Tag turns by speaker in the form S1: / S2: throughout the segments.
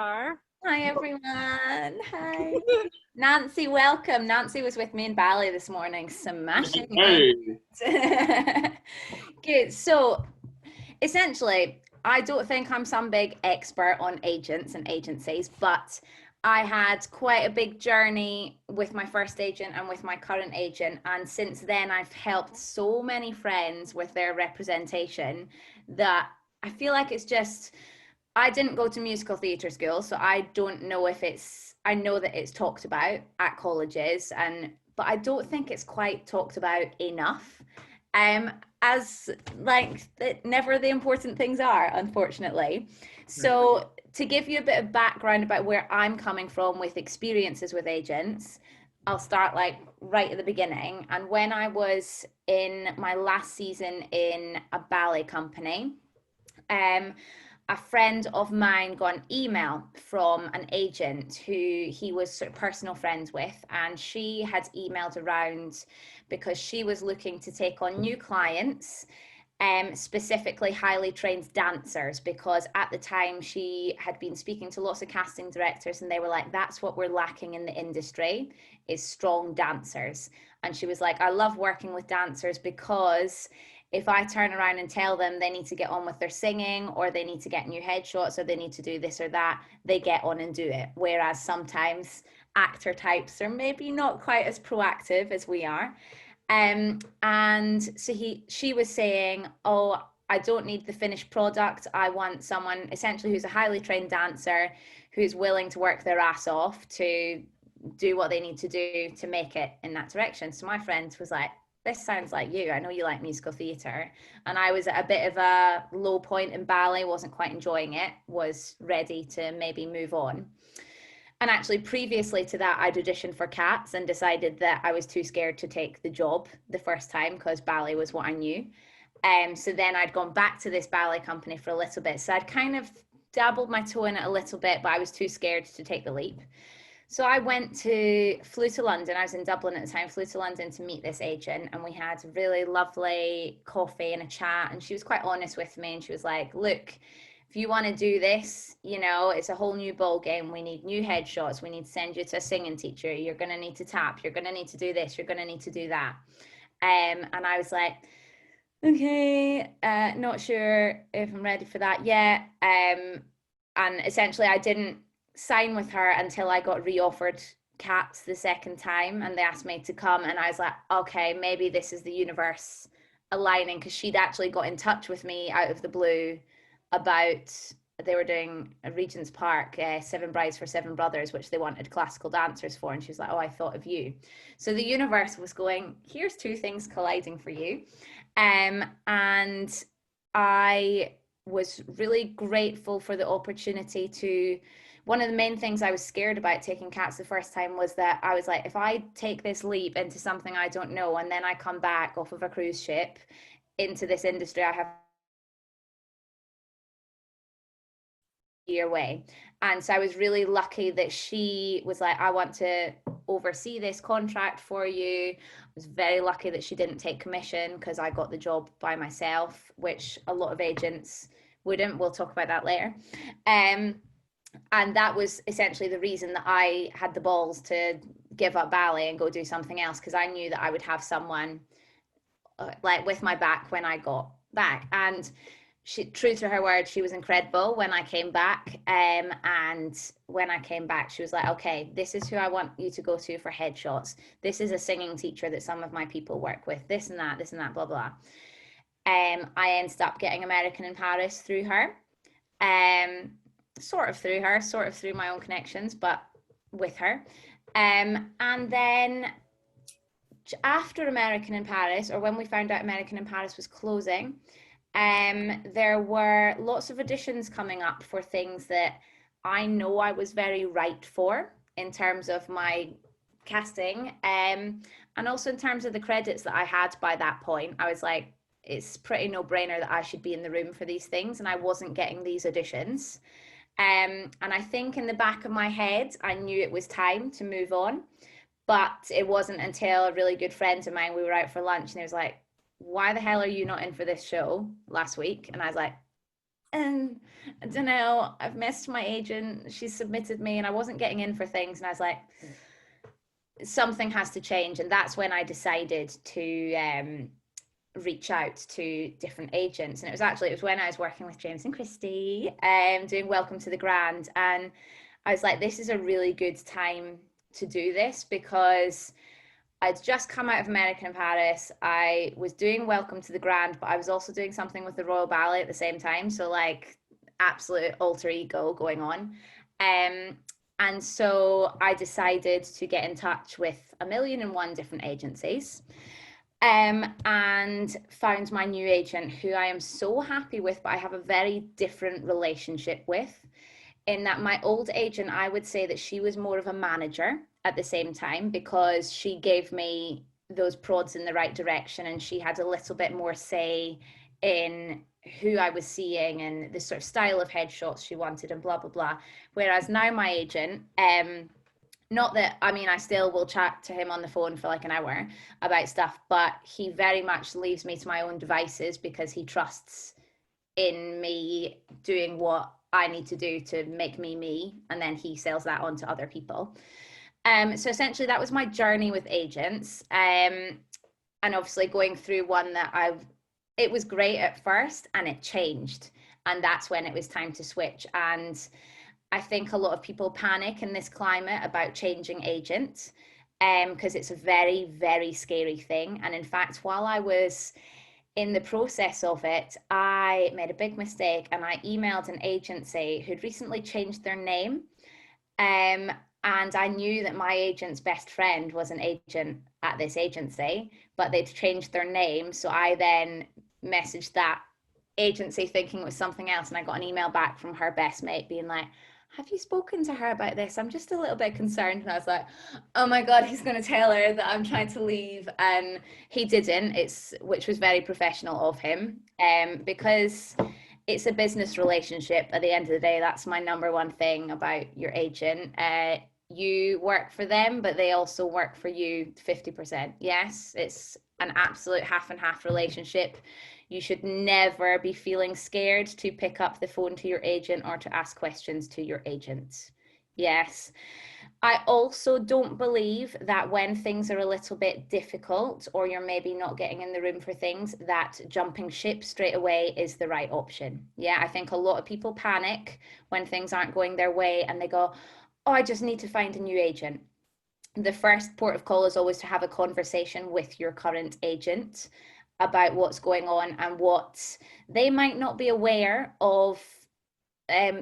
S1: Star.
S2: Hi everyone. Hi. Nancy, welcome. Nancy was with me in Bali this morning, smashing it. Good. So essentially, I don't think I'm some big expert on agents and agencies, but I had quite a big journey with my first agent and with my current agent. And since then, I've helped so many friends with their representation that I feel like it's just, I didn't go to musical theatre school, so I don't know if I know that it's talked about at colleges, but I don't think it's quite talked about enough. Um, as like never the important things are, unfortunately. So to give you a bit of background about where I'm coming from with experiences with agents, I'll start like right at the beginning. And when I was in my last season in a ballet company, um, a friend of mine got an email from an agent who he was sort of personal friends with, and she had emailed around because she was looking to take on new clients, specifically highly trained dancers, because at the time she had been speaking to lots of casting directors and they were like, that's what we're lacking in the industry, is strong dancers. And she was like, I love working with dancers because if I turn around and tell them they need to get on with their singing, or they need to get new headshots, or they need to do this or that, they get on and do it. Whereas sometimes actor types are maybe not quite as proactive as we are. And so she was saying, oh, I don't need the finished product. I want someone essentially who's a highly trained dancer, who's willing to work their ass off to do what they need to do to make it in that direction. So my friend was like, this sounds like you. I know you like musical theatre. And I was at a bit of a low point in ballet, wasn't quite enjoying it, was ready to maybe move on. And actually, previously to that, I'd auditioned for Cats and decided that I was too scared to take the job the first time because ballet was what I knew. So then I'd gone back to this ballet company for a little bit. So I'd kind of dabbled my toe in it a little bit, but I was too scared to take the leap. So I flew to London. I was in Dublin at the time, flew to London to meet this agent, and we had a really lovely coffee and a chat. And she was quite honest with me, and she was like, look, if you want to do this, it's a whole new ball game. We need new headshots. We need to send you to a singing teacher. You're going to need to tap. You're going to need to do this. You're going to need to do that. And I was like, okay, not sure if I'm ready for that yet. And essentially, I didn't sign with her until I got reoffered Cats the second time, and they asked me to come, and I was like, okay, maybe this is the universe aligning, because she'd actually got in touch with me out of the blue about, they were doing a Regent's Park, Seven Brides for Seven Brothers, which they wanted classical dancers for, and she was like, oh, I thought of you. So the universe was going, here's two things colliding for you. And I was really grateful for the opportunity to, one of the main things I was scared about taking Cats the first time was that I was like, if I take this leap into something I don't know, and then I come back off of a cruise ship into this industry I have year way. And so I was really lucky that she was like, I want to oversee this contract for you. I was very lucky that she didn't take commission, because I got the job by myself, which a lot of agents wouldn't. We'll talk about that later. And that was essentially the reason that I had the balls to give up ballet and go do something else, because I knew that I would have someone like with my back when I got back. And she, true to her word, she was incredible when I came back. And when I came back, she was like, okay, this is who I want you to go to for headshots. This is a singing teacher that some of my people work with, this and that, blah, blah. I ended up getting American in Paris through her. Sort of through my own connections, but with her. And then after American in Paris, or when we found out American in Paris was closing, there were lots of auditions coming up for things that I know I was very right for in terms of my casting, and also in terms of the credits that I had by that point. I was like, it's pretty no-brainer that I should be in the room for these things, and I wasn't getting these auditions. And I think in the back of my head, I knew it was time to move on. But it wasn't until a really good friend of mine, we were out for lunch, and he was like, why the hell are you not in for this show last week? And I was like, And I don't know, I've messaged my agent, she submitted me and I wasn't getting in for things. And I was like, something has to change. And that's when I decided to reach out to different agents. And it was when I was working with James and Christy, doing Welcome to the Grand. And I was like, this is a really good time to do this because I'd just come out of American in Paris. I was doing Welcome to the Grand, but I was also doing something with the Royal Ballet at the same time. So like absolute alter ego going on. And so I decided to get in touch with 1,000,001 different agencies, and found my new agent, who I am so happy with, but I have a very different relationship with. In that my old agent, I would say that she was more of a manager at the same time, because she gave me those prods in the right direction and she had a little bit more say in who I was seeing and the sort of style of headshots she wanted and blah, blah, blah. Whereas now my agent, not that, I mean, I still will chat to him on the phone for like an hour about stuff, but he very much leaves me to my own devices because he trusts in me doing what I need to do to make me me, and then he sells that on to other people. So essentially that was my journey with agents. And obviously going through one that it was great at first and it changed. And that's when it was time to switch. And I think a lot of people panic in this climate about changing agents, because it's a very, very scary thing. And in fact, while I was in the process of it, I made a big mistake and I emailed an agency who'd recently changed their name. And I knew that my agent's best friend was an agent at this agency, but they'd changed their name. So I then messaged that agency thinking it was something else. And I got an email back from her best mate being like, have you spoken to her about this? I'm just a little bit concerned. And I was like, oh my God, he's going to tell her that I'm trying to leave. And he didn't, which was very professional of him, because it's a business relationship. At the end of the day, that's my number one thing about your agent. You work for them, but they also work for you 50%. Yes, it's an absolute half and half relationship. You should never be feeling scared to pick up the phone to your agent or to ask questions to your agent. Yes. I also don't believe that when things are a little bit difficult or you're maybe not getting in the room for things, that jumping ship straight away is the right option. Yeah, I think a lot of people panic when things aren't going their way and they go, oh, I just need to find a new agent. The first port of call is always to have a conversation with your current agent about what's going on and what they might not be aware of,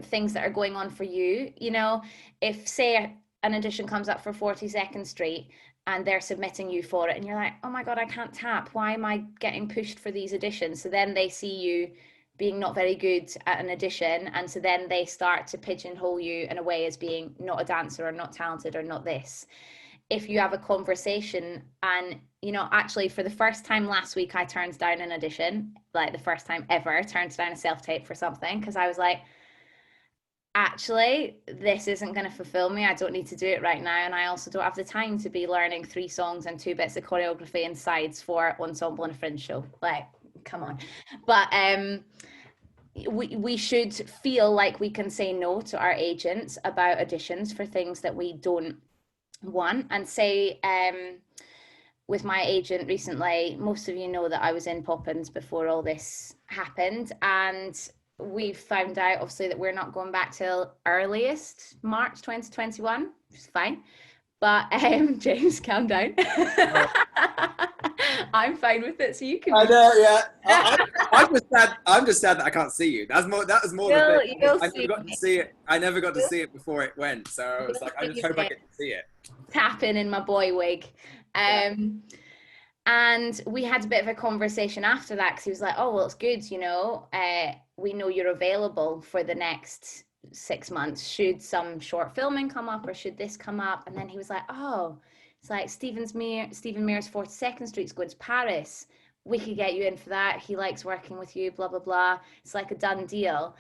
S2: things that are going on for you. You know, if say an audition comes up for 42nd Street and they're submitting you for it and you're like, oh my God, I can't tap. Why am I getting pushed for these auditions? So then they see you being not very good at an audition. And so then they start to pigeonhole you in a way as being not a dancer or not talented or not this. If you have a conversation and, you know, actually for the first time last week, I turned down an audition, like the first time ever, turned down a self-tape for something because I was like, actually, this isn't going to fulfill me. I don't need to do it right now. And I also don't have the time to be learning 3 songs and 2 bits of choreography and sides for ensemble and a fringe show. Like, come on. But we should feel like we can say no to our agents about auditions for things that we don't want. And say, with my agent recently, most of you know that I was in Poppins before all this happened, and we found out obviously that we're not going back till earliest March 2021, which is fine. But James, calm down. I'm fine with it, so you can.
S1: I know, yeah. I'm just sad that I can't see you. That was more the thing. I never got to see it. I never got to see it before it went. So I was like, I just hope I get to see it.
S2: Tapping in my boy wig. And we had a bit of a conversation after that because he was like, oh, well, it's good, you know, we know you're available for the next 6 months. Should some short filming come up or should this come up? And then he was like, oh, it's like Stephen Mears 42nd Street's going to Paris. We could get you in for that. He likes working with you, blah, blah, blah. It's like a done deal.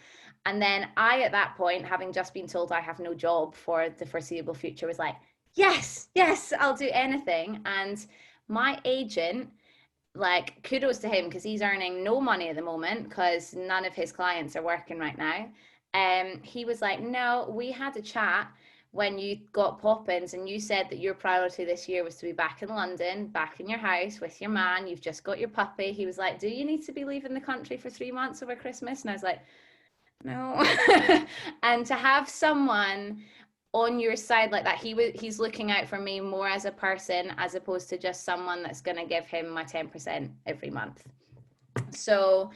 S2: And then I, at that point, having just been told I have no job for the foreseeable future, was like, yes, I'll do anything. And my agent like, kudos to him, because he's earning no money at the moment because none of his clients are working right now. He was like, no, we had a chat when you got Poppins and you said that your priority this year was to be back in London, back in your house with your man. You've just got your puppy. He was like, do you need to be leaving the country for 3 months over Christmas? And I was like, no. And to have someone on your side like that, he's looking out for me more as a person as opposed to just someone that's going to give him my 10% every month. So,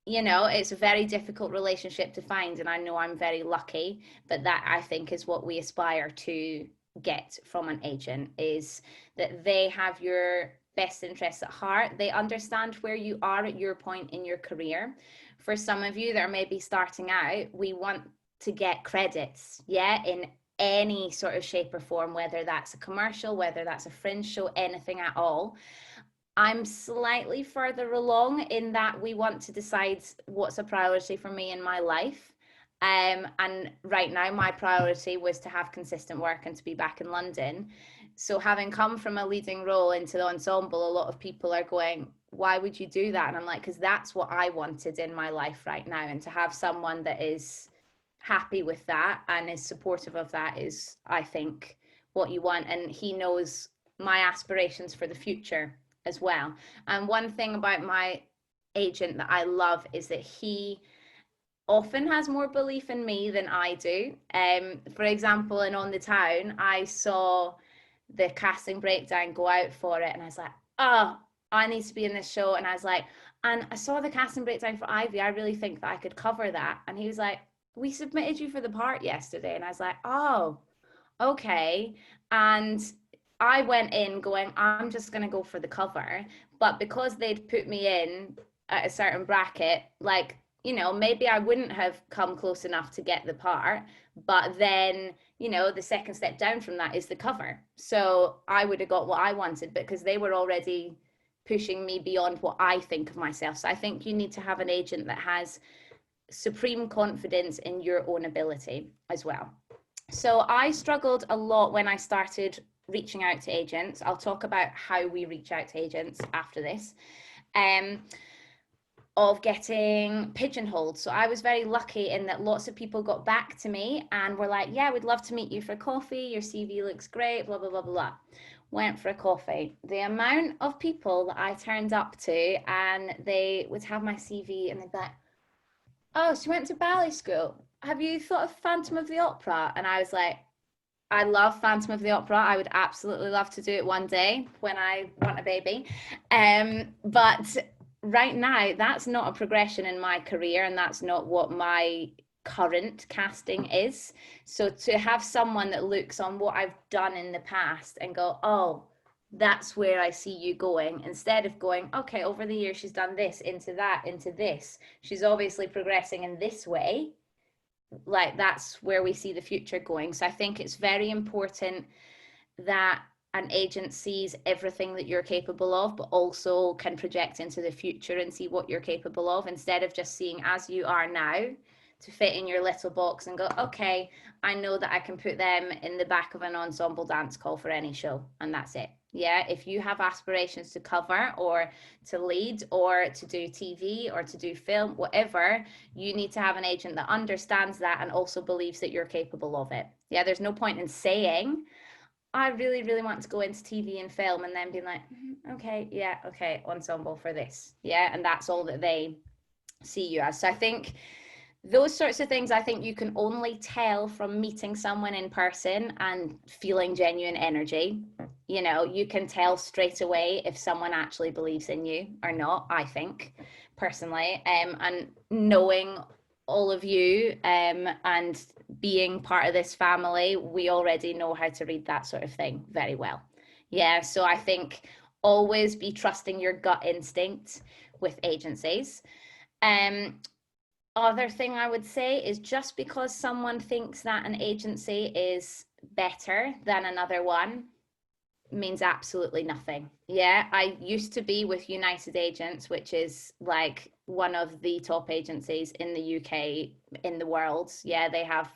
S2: you know, it's a very difficult relationship to find, and I know I'm very lucky, but that, I think, is what we aspire to get from an agent, is that they have your best interests at heart. They understand where you are at your point in your career. For some of you that are maybe starting out, we want to get credits, in any sort of shape or form, whether that's a commercial, whether that's a fringe show, anything at all. I'm slightly further along in that we want to decide what's a priority for me in my life. And right now, my priority was to have consistent work and to be back in London. So having come from a leading role into the ensemble, a lot of people are going, why would you do that? And I'm like, because that's what I wanted in my life right now. And to have someone that is happy with that and is supportive of that is, I think, what you want. And he knows my aspirations for the future as well. And one thing about my agent that I love is that he often has more belief in me than I do. For example, in On the Town, I saw the casting breakdown go out for it, and I was like, oh, I need to be in this show. And I was like, and I saw the casting breakdown for Ivy. I really think that I could cover that. And he was like, we submitted you for the part yesterday. And I was like, oh, okay. And I went in going, I'm just going to go for the cover. But because they'd put me in at a certain bracket, like, you know, maybe I wouldn't have come close enough to get the part. But then, you know, the second step down from that is the cover. So I would have got what I wanted because they were already pushing me beyond what I think of myself. So I think you need to have an agent that has supreme confidence in your own ability as well. So I struggled a lot when I started reaching out to agents. I'll talk about how we reach out to agents after this. Of getting pigeonholed. So I was very lucky in that lots of people got back to me and were like, yeah, we'd love to meet you for coffee. Your CV looks great, blah, blah, blah, blah. Went for a coffee. The amount of people that I turned up to and they would have my CV and they'd be like, oh, so you went to ballet school. Have you thought of Phantom of the Opera? And I was like, I love Phantom of the Opera. I would absolutely love to do it one day when I want a baby. But right now, that's not a progression in my career, and that's not what my current casting is. So to have someone that looks on what I've done in the past and go, oh, that's where I see you going, instead of going, okay, over the years she's done this, into that, into this. She's obviously progressing in this way. Like, that's where we see the future going. So I think it's very important that an agent sees everything that you're capable of, but also can project into the future and see what you're capable of, instead of just seeing as you are now to fit in your little box and go, okay, I know that I can put them in the back of an ensemble dance call for any show, and that's it. Yeah, if you have aspirations to cover or to lead or to do TV or to do film, whatever, you need to have an agent that understands that and also believes that you're capable of it. Yeah, there's no point in saying, I really, really want to go into TV and film, and then being like, okay, yeah, okay, ensemble for this. Yeah, and that's all that they see you as. So I think those sorts of things, I think you can only tell from meeting someone in person and feeling genuine energy. You know, you can tell straight away if someone actually believes in you or not, I think, personally. And knowing all of you and being part of this family, we already know how to read that sort of thing very well. Yeah, so I think always be trusting your gut instinct with agencies. Other thing I would say is, just because someone thinks that an agency is better than another one means absolutely nothing. Yeah, I used to be with United Agents, which is like one of the top agencies in the UK, in the world. Yeah, they have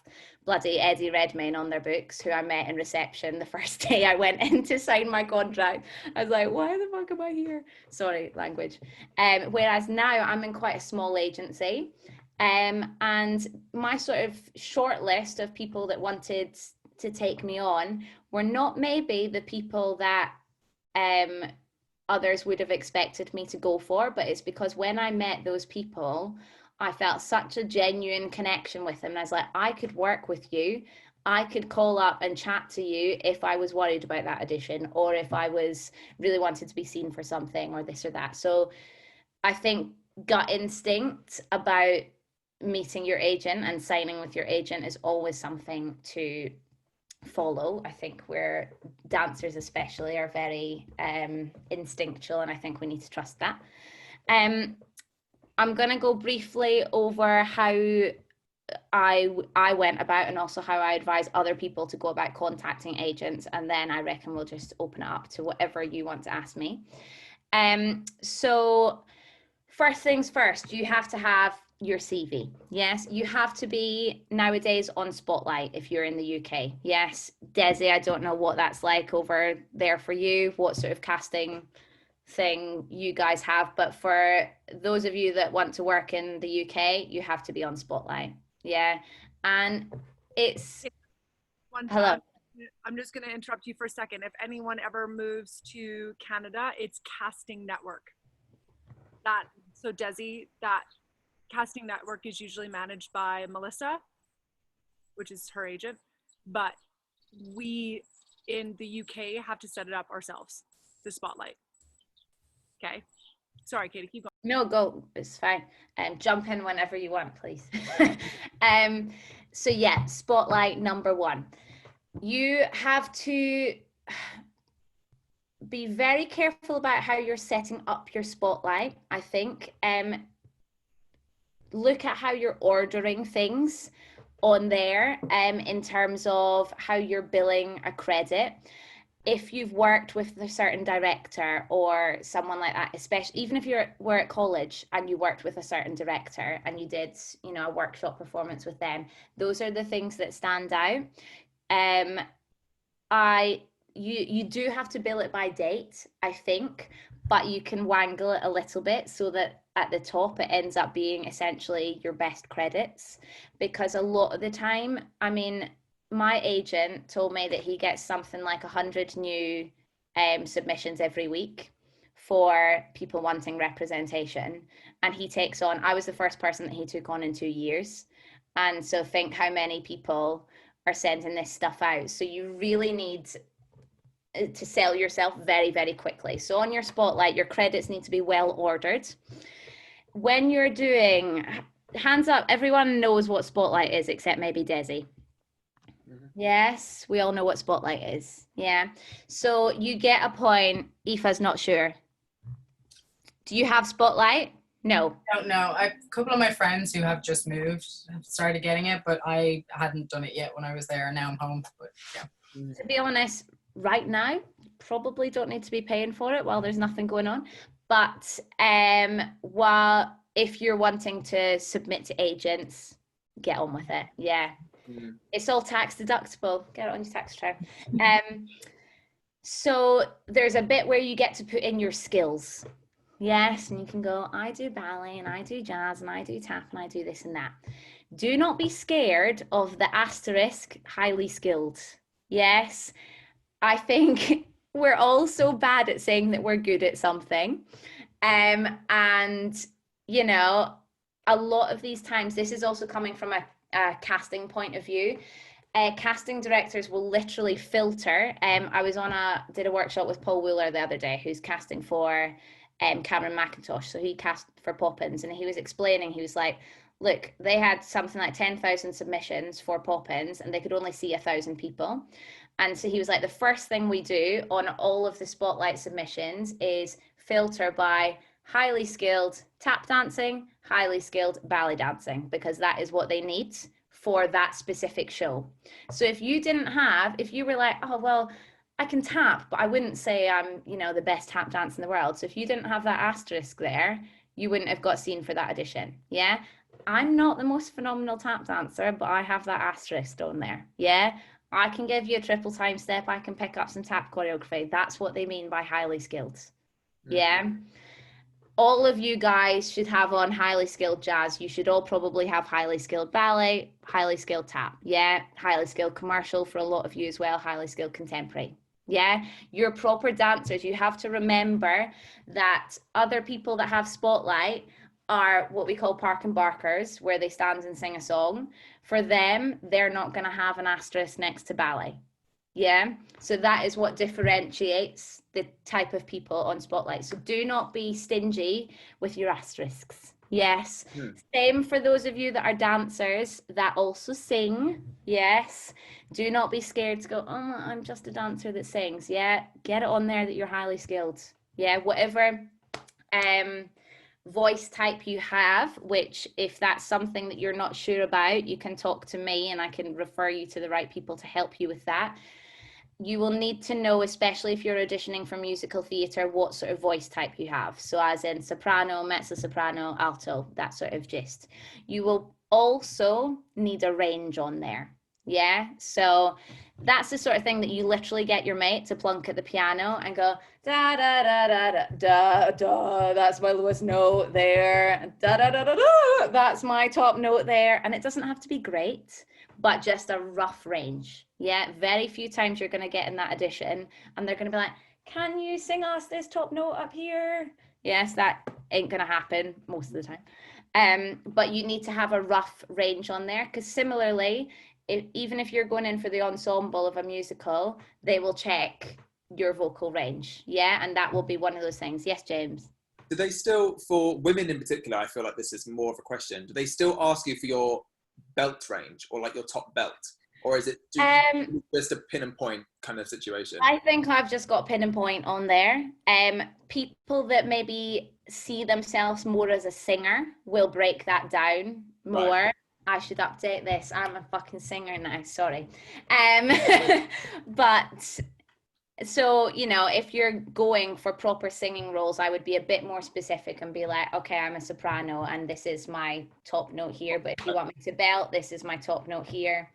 S2: bloody Eddie Redmayne on their books, who I met in reception the first day I went in to sign my contract. I was like, why the fuck am I here? Sorry, language. Whereas now I'm in quite a small agency. And my sort of short list of people that wanted to take me on were not maybe the people that others would have expected me to go for, but it's because when I met those people, I felt such a genuine connection with them. And I was like, I could work with you. I could call up and chat to you if I was worried about that audition, or if I was really wanted to be seen for something, or this or that. So I think gut instinct about meeting your agent and signing with your agent is always something to follow. I think we're dancers especially are very instinctual, and I think we need to trust that. I'm going to go briefly over how I went about, and also how I advise other people to go about contacting agents, and then I reckon we'll just open it up to whatever you want to ask me. So first things first, you have to have your CV. Yes, you have to be nowadays on Spotlight if you're in the UK. Yes, Desi, I don't know what that's like over there for you, what sort of casting thing you guys have, but for those of you that want to work in the UK, you have to be on Spotlight. Yeah, and it's hello.
S3: I'm just going to interrupt you for a second. If anyone ever moves to Canada, it's Casting Network. So Desi, that Casting Network is usually managed by Melissa, which is her agent, but we in the UK have to set it up ourselves, the Spotlight. Okay. Sorry, Katie, keep going.
S2: No, go. It's fine. Jump in whenever you want, please. So yeah, Spotlight number one. You have to be very careful about how you're setting up your Spotlight, I think. Look at how you're ordering things on there in terms of how you're billing a credit. If you've worked with a certain director or someone like that, especially even if you were at college and you worked with a certain director and you did, you know, a workshop performance with them, those are the things that stand out. You do have to bill it by date, I think, but you can wangle it a little bit so that at the top it ends up being essentially your best credits, because a lot of the time, I mean, my agent told me that he gets something like 100 new submissions every week for people wanting representation, and he takes on, I was the first person that he took on in 2 years, and so think how many people are sending this stuff out. So you really need to sell yourself very, very quickly. So on your Spotlight, your credits need to be well ordered. When you're doing, hands up, everyone knows what Spotlight is except maybe Desi. Yes, we all know what Spotlight is. Yeah. So you get a point. Aoife's not sure. Do you have Spotlight? No.
S4: I don't know. A couple of my friends who have just moved have started getting it, but I hadn't done it yet when I was there. Now I'm home. But yeah.
S2: To be honest, right now, probably don't need to be paying for it while there's nothing going on. But while if you're wanting to submit to agents, get on with it. Yeah. It's all tax deductible. Get it on your tax return. So there's a bit where you get to put in your skills. Yes, and you can go, I do ballet and I do jazz and I do tap and I do this and that. Do not be scared of the asterisk highly skilled. Yes, I think we're all so bad at saying that we're good at something. And, you know, a lot of these times, this is also coming from a casting point of view. Casting directors will literally filter. I did a workshop with Paul Wooler the other day, who's casting for Cameron McIntosh. So he cast for Poppins, and he was explaining, he was like, look, they had something like 10,000 submissions for Poppins and they could only see 1,000 people. And so he was like, the first thing we do on all of the Spotlight submissions is filter by highly skilled tap dancing, highly skilled ballet dancing, because that is what they need for that specific show. So if you were like, oh, well, I can tap, but I wouldn't say I'm, you know, the best tap dancer in the world. So if you didn't have that asterisk there, you wouldn't have got seen for that audition. Yeah. I'm not the most phenomenal tap dancer, but I have that asterisk on there. Yeah. I can give you a triple time step. I can pick up some tap choreography. That's what they mean by highly skilled. Yeah. All of you guys should have on highly skilled jazz. You should all probably have highly skilled ballet, highly skilled tap. Yeah. Highly skilled commercial for a lot of you as well. Highly skilled contemporary. Yeah. You're proper dancers. You have to remember that other people that have spotlight are what we call park and barkers, where they stand and sing a song. For them, they're not going to have an asterisk next to ballet. Yeah, so that is what differentiates the type of people on Spotlight. So do not be stingy with your asterisks. Yes. Same for those of you that are dancers that also sing. Yes. Do not be scared to go, oh, I'm just a dancer that sings. Yeah, get it on there that you're highly skilled. Yeah, whatever voice type you have, which if that's something that you're not sure about, you can talk to me and I can refer you to the right people to help you with that. You will need to know, especially if you're auditioning for musical theatre, what sort of voice type you have. So as in soprano, mezzo-soprano, alto, that sort of gist. You will also need a range on there. Yeah, so that's the sort of thing that you literally get your mate to plunk at the piano and go da da da da da da da. That's my lowest note there. Da da da da da. That's my top note there. And it doesn't have to be great, but just a rough range. Yeah, very few times you're going to get in that audition and they're going to be like, "Can you sing us this top note up here?" Yes, that ain't going to happen most of the time. But you need to have a rough range on there, because similarly, even if you're going in for the ensemble of a musical, they will check your vocal range. Yeah, and that will be one of those things. Yes, James?
S1: Do they still, for women in particular, I feel like this is more of a question, do they still ask you for your belt range or like your top belt? Or is it just a pin and point kind of situation?
S2: I think I've just got pin and point on there. People that maybe see themselves more as a singer will break that down more. Right. I should update this. I'm a fucking singer now, sorry. But so, you know, if you're going for proper singing roles, I would be a bit more specific and be like, okay, I'm a soprano and this is my top note here. But if you want me to belt, this is my top note here.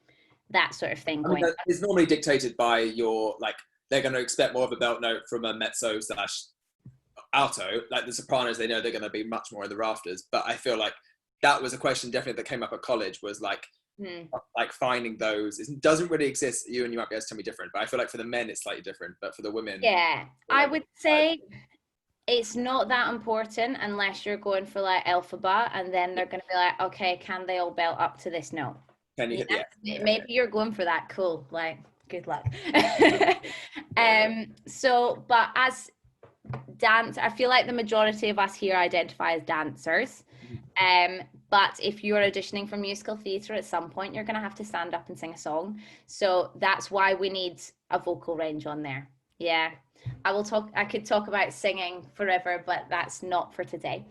S2: That sort of thing.
S1: It's normally dictated by your, like, they're going to expect more of a belt note from a mezzo / alto. Like the sopranos, they know they're going to be much more in the rafters. But I feel like that was a question definitely that came up at college, was like, like finding those. It doesn't really exist. You might be able to tell me different, but I feel like for the men it's slightly different, but for the women,
S2: yeah, I would say it's not that important unless you're going for like alphabet, and then they're going to be like, okay, can they all belt up to this note?
S1: Can you?
S2: Yeah. Maybe you're going for that. Cool. Like, good luck. So, but as dance, I feel like the majority of us here identify as dancers. But if you're auditioning for musical theatre, at some point you're going to have to stand up and sing a song. So that's why we need a vocal range on there. Yeah, I could talk about singing forever, but that's not for today.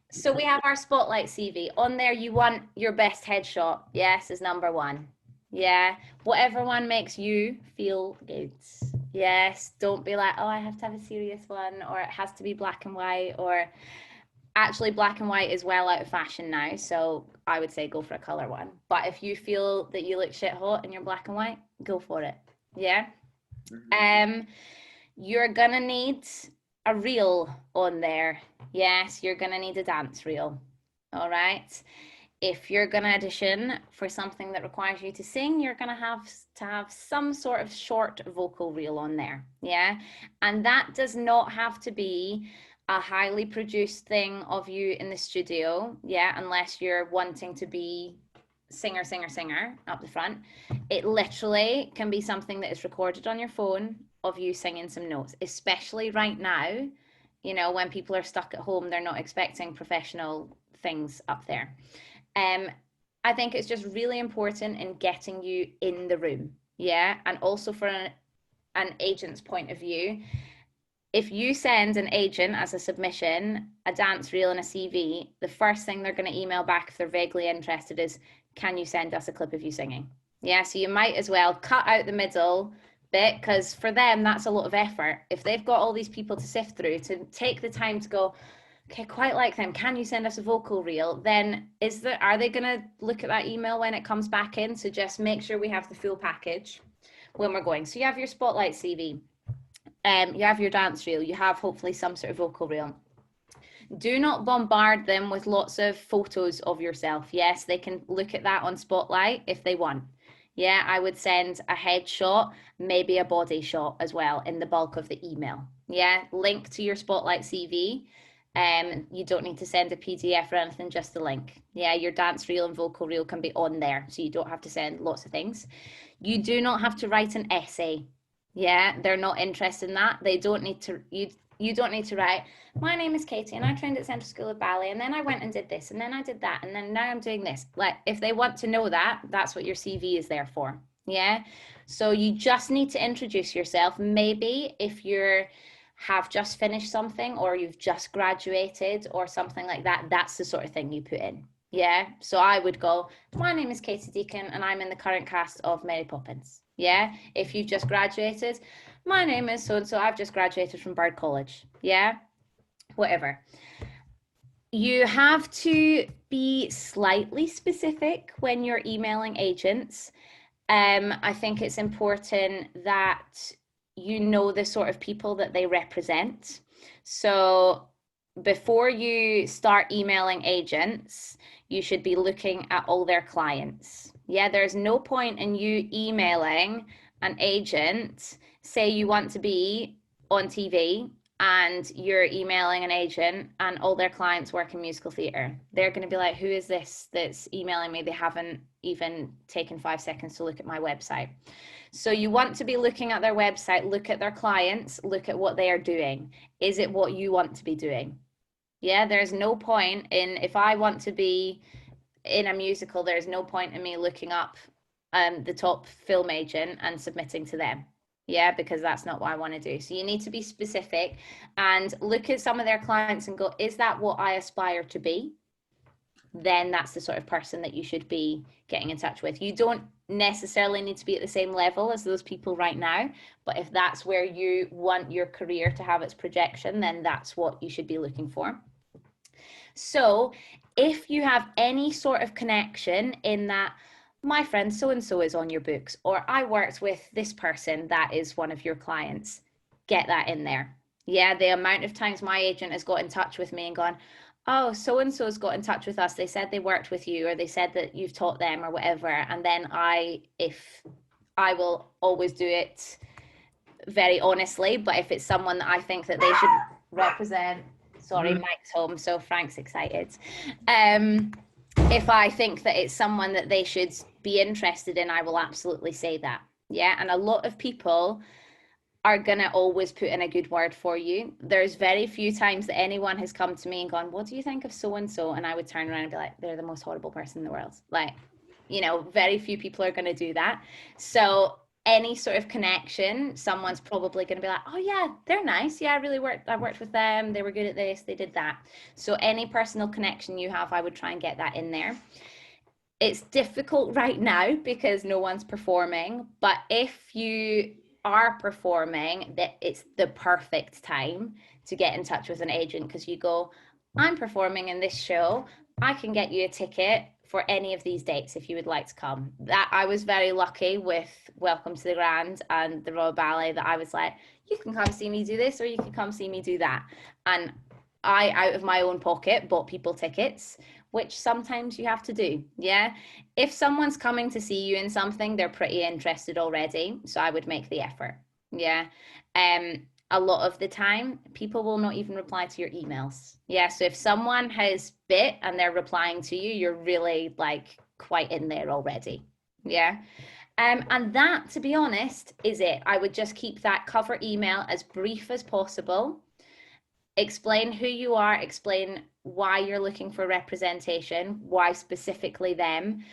S2: So we have our Spotlight CV. On there, you want your best headshot. Yes, is number one. Yeah, whatever one makes you feel good. Yes, don't be like, oh, I have to have a serious one, or it has to be black and white, or actually black and white is well out of fashion now. So I would say go for a color one. But if you feel that you look shit hot and you're black and white, go for it. Yeah. You're gonna need a reel on there. Yes, you're gonna need a dance reel. All right. If you're gonna audition for something that requires you to sing, you're gonna have to have some sort of short vocal reel on there. Yeah. And that does not have to be a highly produced thing of you in the studio. Yeah. Unless you're wanting to be singer up the front. It literally can be something that is recorded on your phone of you singing some notes, especially right now. You know, when people are stuck at home, they're not expecting professional things up there. I think it's just really important in getting you in the room. Yeah. And also for an agent's point of view, if you send an agent as a submission, a dance reel and a CV, the first thing they're going to email back if they're vaguely interested is, can you send us a clip of you singing? Yeah. So you might as well cut out the middle bit, because for them, that's a lot of effort. If they've got all these people to sift through, to take the time to go, okay, quite like them. Can you send us a vocal reel? Then are they going to look at that email when it comes back in? So just make sure we have the full package when we're going. So you have your spotlight CV, you have your dance reel, you have hopefully some sort of vocal reel. Do not bombard them with lots of photos of yourself. Yes, they can look at that on Spotlight if they want. Yeah, I would send a headshot, maybe a body shot as well in the bulk of the email. Yeah, link to your Spotlight CV. You don't need to send a PDF or anything, just the link. Yeah, your dance reel and vocal reel can be on there, so you don't have to send lots of things. You do not have to write an essay. Yeah, they're not interested in that. They don't need to, you don't need to write, my name is Katie and I trained at Central School of Ballet and then I went and did this and then I did that and then now I'm doing this. Like, if they want to know that, that's what your CV is there for. Yeah. So you just need to introduce yourself. Maybe if have just finished something or you've just graduated or something like that, that's the sort of thing you put in. Yeah. So I would go, my name is Katie Deacon and I'm in the current cast of Mary Poppins. Yeah. If you've just graduated, my name is so-and-so, I've just graduated from Bard College. Yeah, whatever. You have to be slightly specific when you're emailing agents. I think it's important that you know the sort of people that they represent. So before you start emailing agents, you should be looking at all their clients. Yeah, there's no point in you emailing an agent. Say you want to be on TV and you're emailing an agent and all their clients work in musical theatre. They're going to be like, who is this that's emailing me? They haven't even taken 5 seconds to look at my website. So you want to be looking at their website, look at their clients, look at what they are doing. Is it what you want to be doing? Yeah, there's no point in, if I want to be in a musical, there's no point in me looking up the top film agent and submitting to them. Yeah, because that's not what I want to do. So you need to be specific and look at some of their clients and go, is that what I aspire to be? Then that's the sort of person that you should be getting in touch with. You don't necessarily need to be at the same level as those people right now, but if that's where you want your career to have its projection, then that's what you should be looking for. So if you have any sort of connection in that, my friend so-and-so is on your books, or I worked with this person that is one of your clients, get that in there. Yeah, the amount of times my agent has got in touch with me and gone, oh, so-and-so's got in touch with us, they said they worked with you, or they said that you've taught them or whatever, and then I will always do it very honestly, but if it's someone that I think that they should represent, sorry, Mike's home, so Frank's excited. If I think that it's someone that they should be interested in, I will absolutely say that. Yeah, and a lot of people are going to always put in a good word for you. There's very few times that anyone has come to me and gone, what do you think of so-and-so? And I would turn around and be like, they're the most horrible person in the world. Like, you know, very few people are going to do that. So any sort of connection, someone's probably going to be like, oh yeah, they're nice. Yeah, I worked with them. They were good at this. They did that. So any personal connection you have, I would try and get that in there. It's difficult right now because no one's performing, but if you are performing, that it's the perfect time to get in touch with an agent, because you go, I'm performing in this show. I can get you a ticket for any of these dates if you would like to come. That I was very lucky with Welcome to the Grand and the Royal Ballet that I was like, you can come see me do this or you can come see me do that. And I, out of my own pocket, bought people tickets, which sometimes you have to do. Yeah. If someone's coming to see you in something, they're pretty interested already. So I would make the effort. Yeah. A lot of the time, people will not even reply to your emails. Yeah. So if someone has bit and they're replying to you, you're really like quite in there already. Yeah. And that, to be honest, is it. I would just keep that cover email as brief as possible. Explain who you are, explain why you're looking for representation, why specifically them.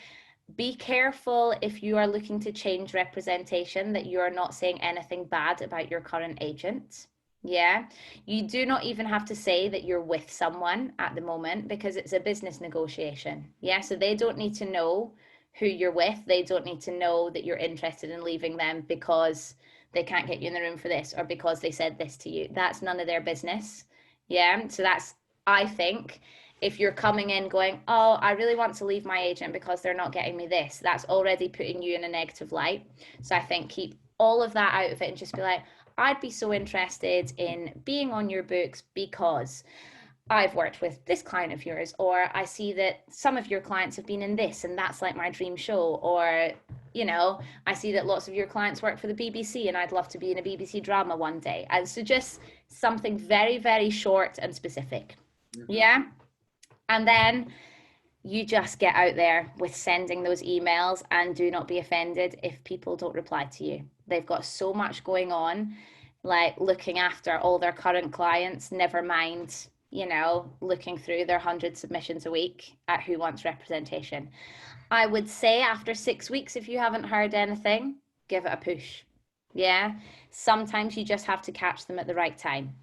S2: Be careful if you are looking to change representation that you are not saying anything bad about your current agent. Yeah, you do not even have to say that you're with someone at the moment because it's a business negotiation. Yeah, so they don't need to know who you're with. They don't need to know that you're interested in leaving them because they can't get you in the room for this or because they said this to you. That's none of their business. Yeah, so that's I think if you're coming in going, oh, I really want to leave my agent because they're not getting me this, that's already putting you in a negative light. So I think keep all of that out of it and just be like, I'd be so interested in being on your books because I've worked with this client of yours, or I see that some of your clients have been in this and that's like my dream show, or, you know, I see that lots of your clients work for the BBC and I'd love to be in a BBC drama one day. And so just something very, very short and specific. Yeah. And then you just get out there with sending those emails, and do not be offended if people don't reply to you. They've got so much going on, like looking after all their current clients, never mind, you know, looking through their 100 submissions a week at who wants representation. I would say after 6 weeks, if you haven't heard anything, give it a push. Yeah. Sometimes you just have to catch them at the right time.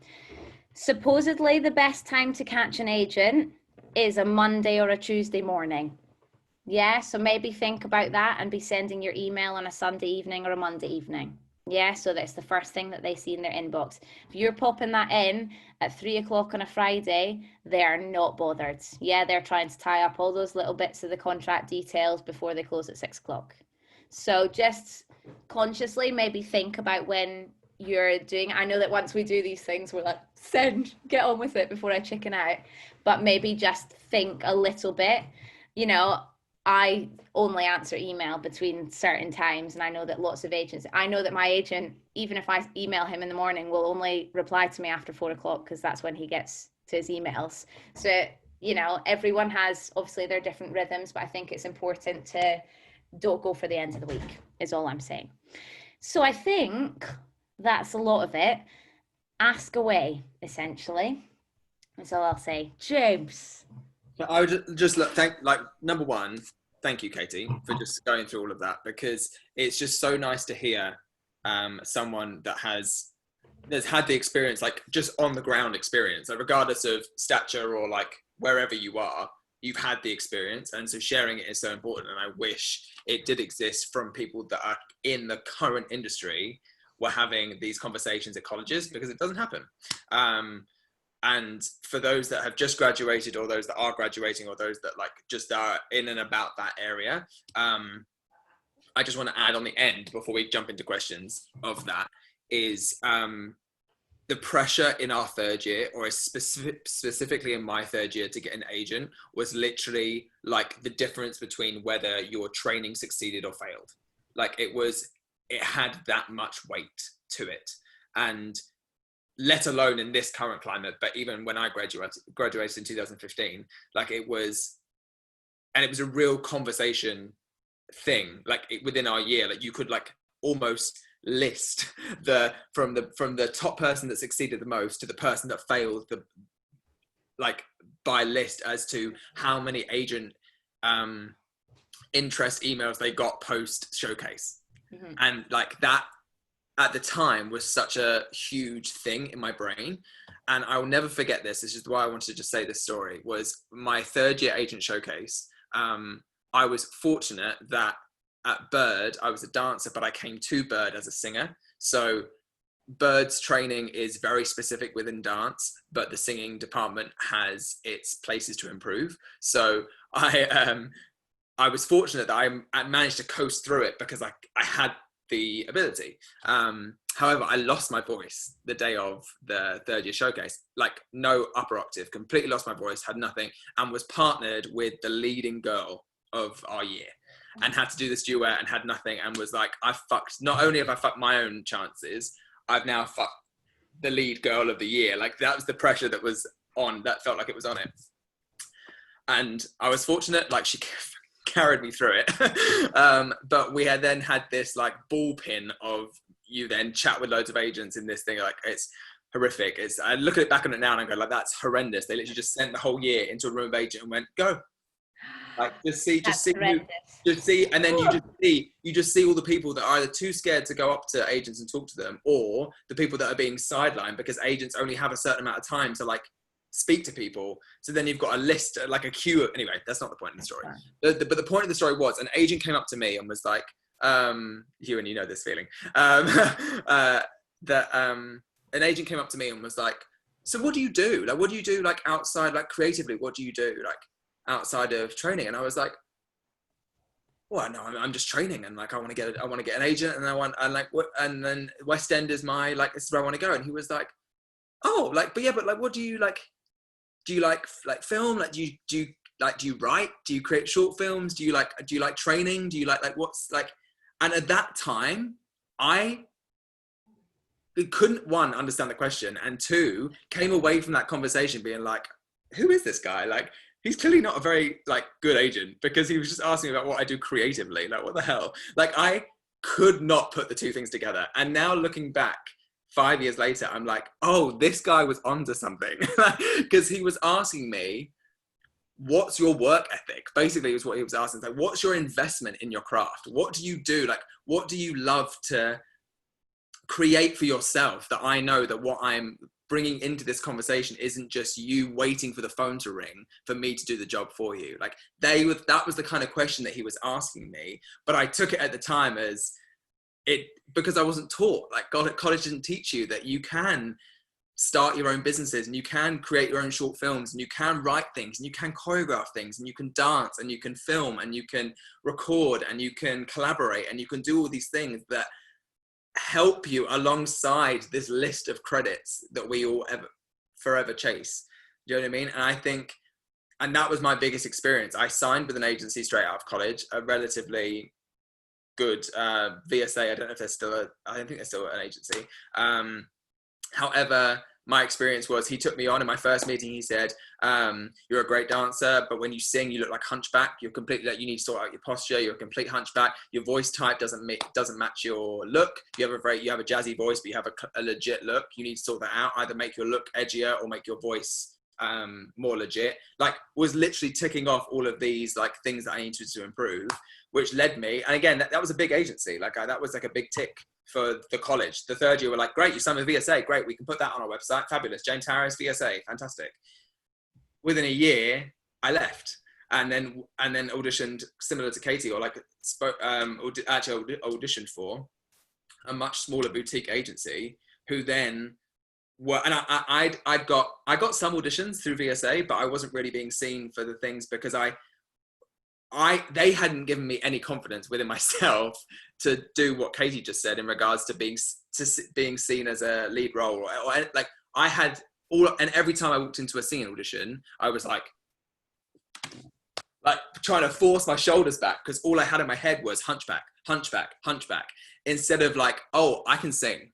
S2: Supposedly the best time to catch an agent is a Monday or a Tuesday morning. Yeah, so maybe think about that and be sending your email on a Sunday evening or a Monday evening. Yeah, so that's the first thing that they see in their inbox. If you're popping that in at 3 o'clock on a Friday, they are not bothered. Yeah, they're trying to tie up all those little bits of the contract details before they close at 6 o'clock. So just consciously maybe think about when you're doing, I know that once we do these things, we're like, send, get on with it before I chicken out. But maybe just think a little bit, you know, I only answer email between certain times. And I know that lots of agents, I know that my agent, even if I email him in the morning, will only reply to me after 4 o'clock because that's when he gets to his emails. So, you know, everyone has obviously their different rhythms, but I think it's important to don't go for the end of the week is all I'm saying. So I think that's a lot of it. Ask away, essentially. That's all I'll say. James.
S1: I would just number one, thank you, Katie, for just going through all of that, because it's just so nice to hear someone that has had the experience, like just on the ground experience, like regardless of stature or like wherever you are, you've had the experience. And so sharing it is so important. And I wish it did exist from people that are in the current industry, were having these conversations at colleges, because it doesn't happen. And for those that have just graduated, or those that are graduating, or those that like just are in and about that area, I just want to add on the end before we jump into questions of that is the pressure in our third year, or specifically in my third year, to get an agent was literally like the difference between whether your training succeeded or failed. Like it had that much weight to it. And let alone in this current climate, but even when I graduated in 2015, like it was a real conversation thing, like within our year, like you could like almost list from the top person that succeeded the most to the person that failed by list as to how many agent interest emails they got post showcase. Mm-hmm. And like that at the time was such a huge thing in my brain. And I will never forget this. This is why I wanted to just say this story. Was my third year agent showcase. I was fortunate that at Bird, I was a dancer, but I came to Bird as a singer. So Bird's training is very specific within dance, but the singing department has its places to improve. So I was fortunate that I managed to coast through it because I had the ability. However, I lost my voice the day of the third year showcase, like no upper octave, completely lost my voice, had nothing, and was partnered with the leading girl of our year and had to do this duet and had nothing, and was like, not only have I fucked my own chances, I've now fucked the lead girl of the year. Like that was the pressure that was on, that felt like it was on it. And I was fortunate, like she carried me through it. But we had then had this like ball pin of you then chat with loads of agents in this thing. Like it's horrific. I look at it back on it now and I go like, that's horrendous. They literally just sent the whole year into a room of agent and went, go. Like just see, and then you just see all the people that are either too scared to go up to agents and talk to them, or the people that are being sidelined because agents only have a certain amount of time to like speak to people. So then you've got a list, like a queue. Anyway, that's not the point of the story. But the point of the story was an agent came up to me and was like, Ewan, you know this feeling. An agent came up to me and was like, so what do you do? Like, what do you do like outside, like creatively? What do you do like outside of training? And I was like, well, no, I'm just training, and like I want to get an agent, and then West End is my, like, this is where I want to go. And he was like, oh, like, but like, what do you like? Do you like film? Like, do you write? Do you create short films? Do you like training? Do you like what's like? And at that time, I couldn't, one, understand the question, and two, came away from that conversation being like, who is this guy? Like, he's clearly not a very like good agent, because he was just asking me about what I do creatively. Like, what the hell? Like, I could not put the two things together. And now looking back 5 years later, I'm like, oh, this guy was onto something. Because he was asking me, what's your work ethic? Basically, was what he was asking. Like, what's your investment in your craft? What do you do? Like, what do you love to create for yourself? That I know that what I'm bringing into this conversation isn't just you waiting for the phone to ring for me to do the job for you. Like, that was the kind of question that he was asking me. But I took it at the time as it, because I wasn't taught, like, God, college didn't teach you that you can start your own businesses, and you can create your own short films, and you can write things, and you can choreograph things, and you can dance, and you can film, and you can record, and you can collaborate, and you can do all these things that help you alongside this list of credits that we all forever chase. Do you know what I mean? And I think, and that was my biggest experience. I signed with an agency straight out of college, a relatively good VSA. I don't know if they're still I don't think they're still an agency. However, my experience was, he took me on in my first meeting. He said, you're a great dancer, but when you sing, you look like hunchback. You're completely, like, you need to sort out your posture. You're a complete hunchback. Your voice type doesn't match your look. You have a jazzy voice, but you have a legit look. You need to sort that out. Either make your look edgier or make your voice more legit. Like, was literally ticking off all of these like things that I needed to improve, which led me. And again, that was a big agency. Like, that was like a big tick for the college. The third year, we're like, great, you signed with VSA, great, we can put that on our website, fabulous. James Harris, VSA, fantastic. Within a year, I left, and then auditioned, similar to Katie, or like actually auditioned for a much smaller boutique agency, who then were, and I got some auditions through VSA, but I wasn't really being seen for the things, because they hadn't given me any confidence within myself to do what Katie just said in regards to being seen as a lead role, or like, I had and every time I walked into a singing audition, I was like trying to force my shoulders back, because all I had in my head was hunchback, hunchback, hunchback, instead of like, oh, I can sing.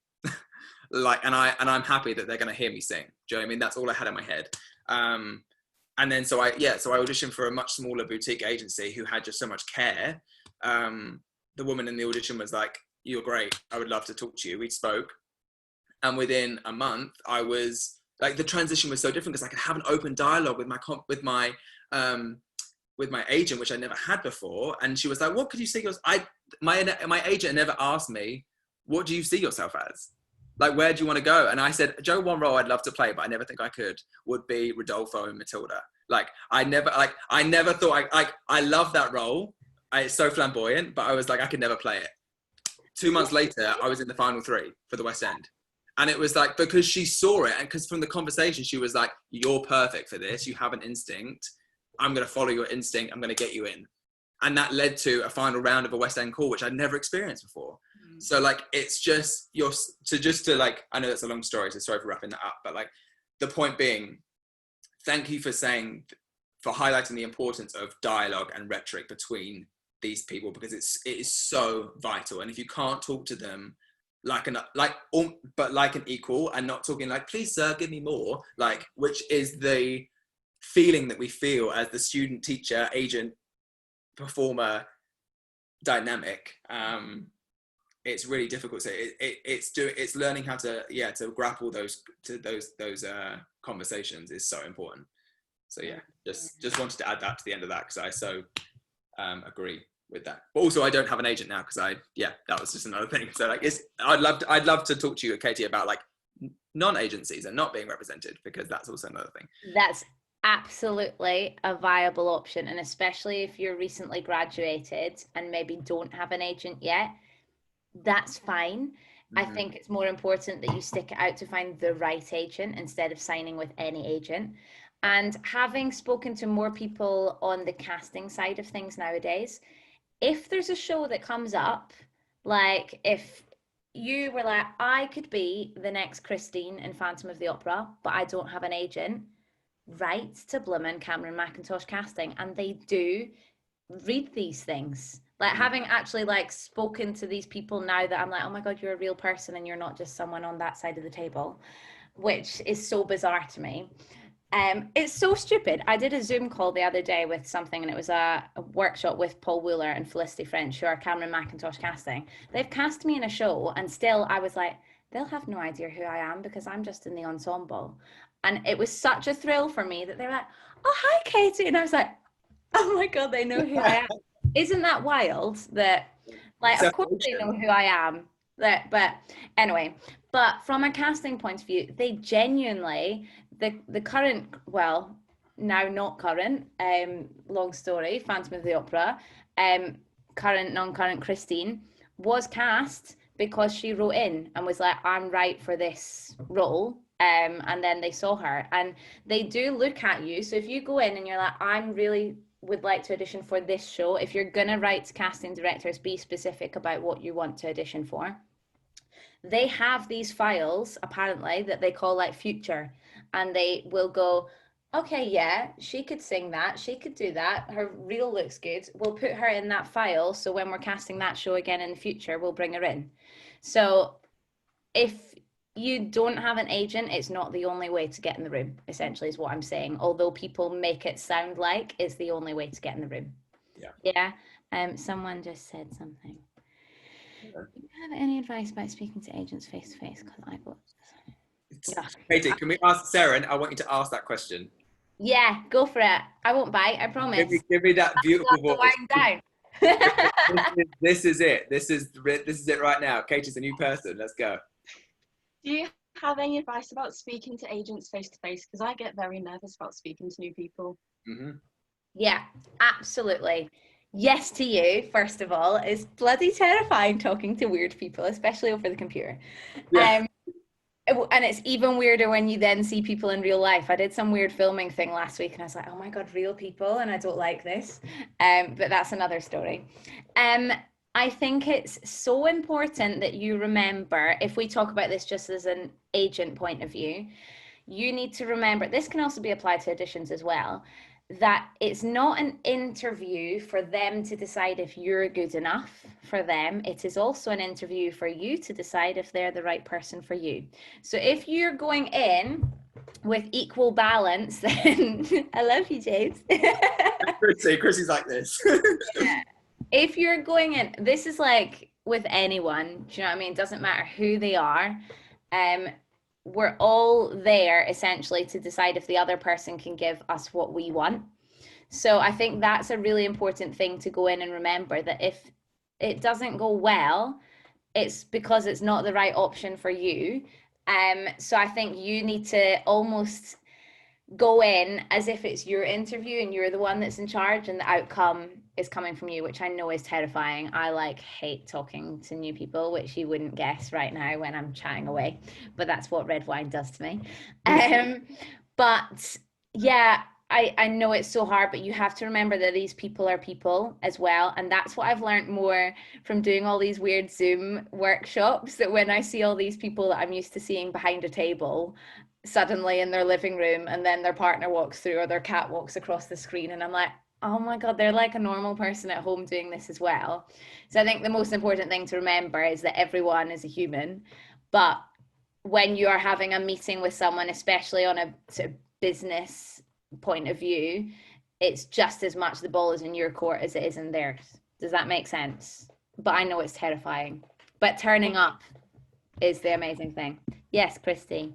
S1: Like, and I'm happy that they're going to hear me sing. Do you know what I mean? That's all I had in my head. And then, so I auditioned for a much smaller boutique agency who had just so much care. The woman in the audition was like, you're great, I would love to talk to you. We spoke. And within a month, I was like, the transition was so different, because I could have an open dialogue with my agent, which I never had before. And she was like, what could you see my agent never asked me, what do you see yourself as? Like, where do you want to go? And I said, Joe, one role I'd love to play, but I never think I could, would be Rodolfo and Matilda. Like, I never thought, I love that role. It's so flamboyant, but I was like, I could never play it. 2 months later, I was in the final 3 for the West End. And it was like, because she saw it, and because from the conversation, she was like, you're perfect for this. You have an instinct. I'm going to follow your instinct. I'm going to get you in. And that led to a final round of a West End call, which I'd never experienced before. So like, it's just, I know that's a long story, so sorry for wrapping that up, but like, the point being, thank you for highlighting the importance of dialogue and rhetoric between these people, because it is so vital. And if you can't talk to them like an equal, and not talking like, please sir, give me more, like, which is the feeling that we feel as the student, teacher, agent, performer dynamic, it's really difficult. So it's learning how to grapple those conversations is so important. So yeah, just wanted to add that to the end of that, because I so agree with that. But also, I don't have an agent now, because that was just another thing. So like, I'd love to talk to you, Katie, about like non-agencies and not being represented, because that's also another thing.
S2: That's absolutely a viable option, and especially if you're recently graduated and maybe don't have an agent yet, that's fine. I think it's more important that you stick it out to find the right agent instead of signing with any agent. And having spoken to more people on the casting side of things nowadays, if there's a show that comes up, like if you were like, I could be the next Christine in Phantom of the Opera, but I don't have an agent, write to Bloomin' Cameron Mackintosh Casting, and they do read these things. Like having actually like spoken to these people now that I'm like, oh my God, you're a real person and you're not just someone on that side of the table, which is so bizarre to me. It's so stupid. I did a Zoom call the other day with something, and it was a workshop with Paul Wheeler and Felicity French, who are Cameron Mackintosh Casting. They've cast me in a show, and still I was like, they'll have no idea who I am because I'm just in the ensemble. And it was such a thrill for me that they're like, oh, hi, Katie. And I was like, oh my God, they know who I am. Isn't that wild? That, like, of course they know who I am. But anyway, but from a casting point of view, they genuinely, the current, well, now not current, long story, Phantom of the Opera, current, non-current Christine was cast because she wrote in and was like, I'm right for this role. And then they saw her, and they do look at you. So if you go in and you're like, I'm really would like to audition for this show, if you're gonna write to casting directors, be specific about what you want to audition for. They have these files apparently that they call like future, and they will go, okay, yeah, she could sing that, she could do that, her reel looks good, we'll put her in that file, so when we're casting that show again in the future, we'll bring her in. So if you don't have an agent, it's not the only way to get in the room, essentially, is what I'm saying. Although people make it sound like it's the only way to get in the room. Yeah. Someone just said something. Do you have any advice about speaking to agents face to face? Because I got.
S1: Katie, can we ask Saren? I want you to ask that question.
S2: Yeah, go for it. I won't bite, I promise.
S1: Give me that beautiful voice.
S2: Down.
S1: This is it. This is it right now. Katie's a new person. Let's go.
S5: Do you have any advice about speaking to agents face to face? Because I get very nervous about speaking to new people.
S2: Yeah, absolutely. Yes to you, first of all. It's bloody terrifying talking to weird people, especially over the computer. Yeah. And it's even weirder when you then see people in real life. I did some weird filming thing last week and I was like, oh my God, real people, and I don't like this. But that's another story. I think it's so important that you remember, if we talk about this just as an agent point of view, you need to remember, this can also be applied to auditions as well, that it's not an interview for them to decide if you're good enough for them. It is also an interview for you to decide if they're the right person for you. So if you're going in with equal balance, then I love you, James.
S1: Chrissy's like this.
S2: Yeah. If you're going in, this is like with anyone, do you know what I mean? It doesn't matter who they are. We're all there essentially to decide if the other person can give us what we want. So I think that's a really important thing to go in and remember, that if it doesn't go well, it's because it's not the right option for you. So I think you need to almost go in as if it's your interview and you're the one that's in charge and the outcome is coming from you, which I know is terrifying. I hate talking to new people, which you wouldn't guess right now when I'm chatting away, but that's what red wine does to me. But yeah, I know it's so hard, but you have to remember that these people are people as well. And that's what I've learned more from doing all these weird Zoom workshops, that when I see all these people that I'm used to seeing behind a table suddenly in their living room, and then their partner walks through or their cat walks across the screen, and I'm like, oh my God, they're like a normal person at home doing this as well. So I think the most important thing to remember is that everyone is a human, but when you are having a meeting with someone, especially on a sort of business point of view, it's just as much the ball is in your court as it is in theirs. Does that make sense? But I know it's terrifying, but turning up is the amazing thing. Yes, Christy.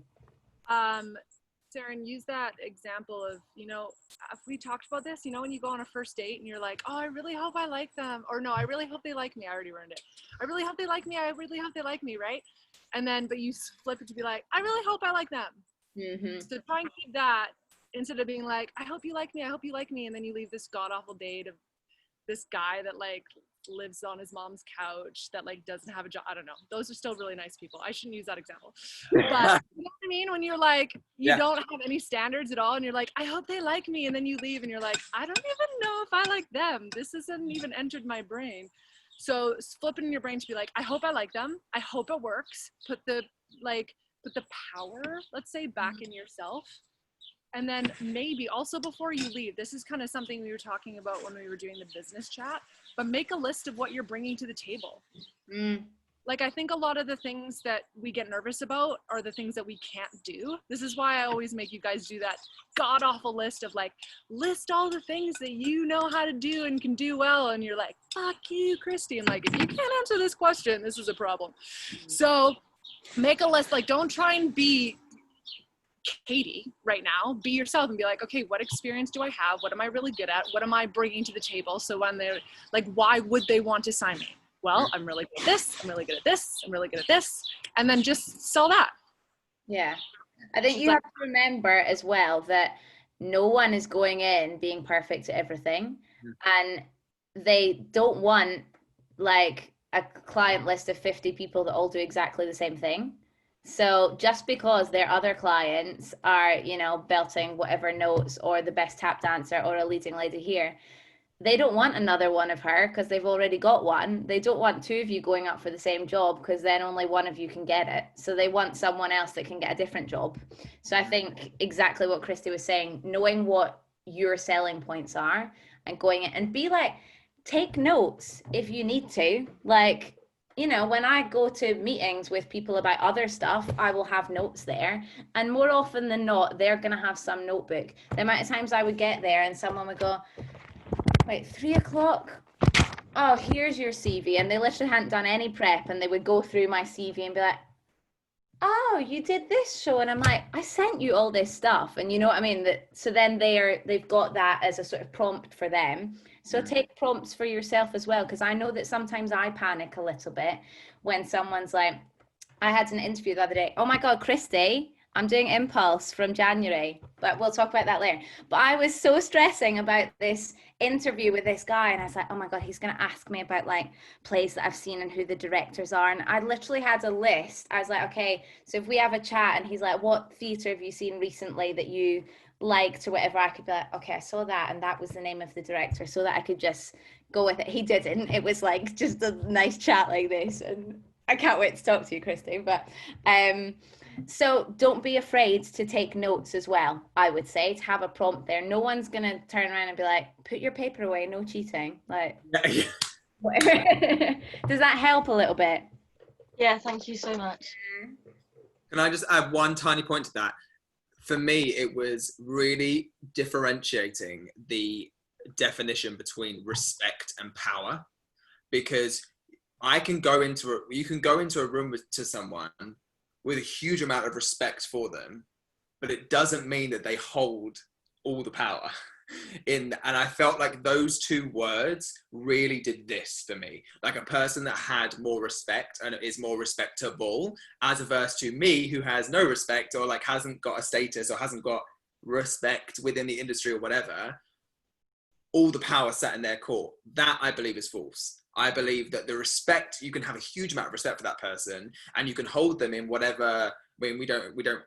S3: Saren, use that example of, if we talked about this, when you go on a first date and you're like, oh, I really hope I like them, or no, I really hope they like me. I already ruined it. I really hope they like me. I really hope they like me, right? And then, but you flip it to be like, I really hope I like them. Mm-hmm. So try and keep that, instead of being like, I hope you like me, I hope you like me, and then you leave this god awful date of this guy that lives on his mom's couch, that like doesn't have a job. I don't know. Those are still really nice people. I shouldn't use that example. But you know what I mean? When you're like, you don't have any standards at all, and you're like, I hope they like me, and then you leave and you're like, I don't even know if I like them. This hasn't even entered my brain. So flip it in your brain to be like, I hope I like them. I hope it works. Put the power, let's say, back in yourself. And then maybe also before you leave, this is kind of something we were talking about when we were doing the business chat, but make a list of what you're bringing to the table. Like, I think a lot of the things that we get nervous about are the things that we can't do. This is why I always make you guys do that god awful list of like, list all the things that you know how to do and can do well. And you're like, fuck you, Christy. And like, if you can't answer this question, this is a problem. So make a list. Like, don't try and be Katie right now. Be yourself and be like, okay, what experience do I have? What am I really good at? What am I bringing to the table? So when they're like, why would they want to sign me? Well, I'm really good at this. I'm really good at this. I'm really good at this. And then just sell that.
S2: Yeah. I think you have to remember as well that no one is going in being perfect at everything. And they don't want like a client list of 50 people that all do exactly the same thing. So just because their other clients are, you know, belting whatever notes or the best tap dancer or a leading lady here, they don't want another one of her because they've already got one. They don't want two of you going up for the same job because then only one of you can get it. So they want someone else that can get a different job. So I think exactly what Christy was saying, knowing what your selling points are and going in and be like, take notes if you need to. Like, you know, when I go to meetings with people about other stuff, I will have notes there. And more often than not, they're going to have some notebook. The amount of times I would get there and someone would go, wait, 3 o'clock? Oh, here's your CV. And they literally hadn't done any prep. And they would go through my CV and be like, oh, you did this show. And I'm like, I sent you all this stuff. And you know what I mean? So then they've got that as a sort of prompt for them. So take prompts for yourself as well, because I know that sometimes I panic a little bit when someone's like, I had an interview the other day. Oh my God, Christy, I'm doing Impulse from January, but we'll talk about that later. But I was so stressing about this interview with this guy, and I was like, oh my God, he's going to ask me about like plays that I've seen and who the directors are. And I literally had a list. I was like, okay, so if we have a chat and he's like, what theatre have you seen recently that you liked or whatever, I could be like, okay, I saw that and that was the name of the director, so that I could just go with it. He didn't. It was like just a nice chat like this, and I can't wait to talk to you, Christy. But so don't be afraid to take notes as well. I would say to have a prompt there. No one's gonna turn around and be like, put your paper away, no cheating. Like whatever. Does that help a little bit?
S5: Yeah, thank you so much.
S1: Can I just add one tiny point to that? For me, it was really differentiating the definition between respect and power, because you can go into a room to someone with a huge amount of respect for them, but it doesn't mean that they hold all the power. And I felt like those two words really did this for me. Like a person that had more respect and is more respectable, as opposed to me who has no respect or like hasn't got a status or hasn't got respect within the industry or whatever, all the power sat in their court. That I believe is false. I believe that the respect, you can have a huge amount of respect for that person and you can hold them in whatever, I mean, we don't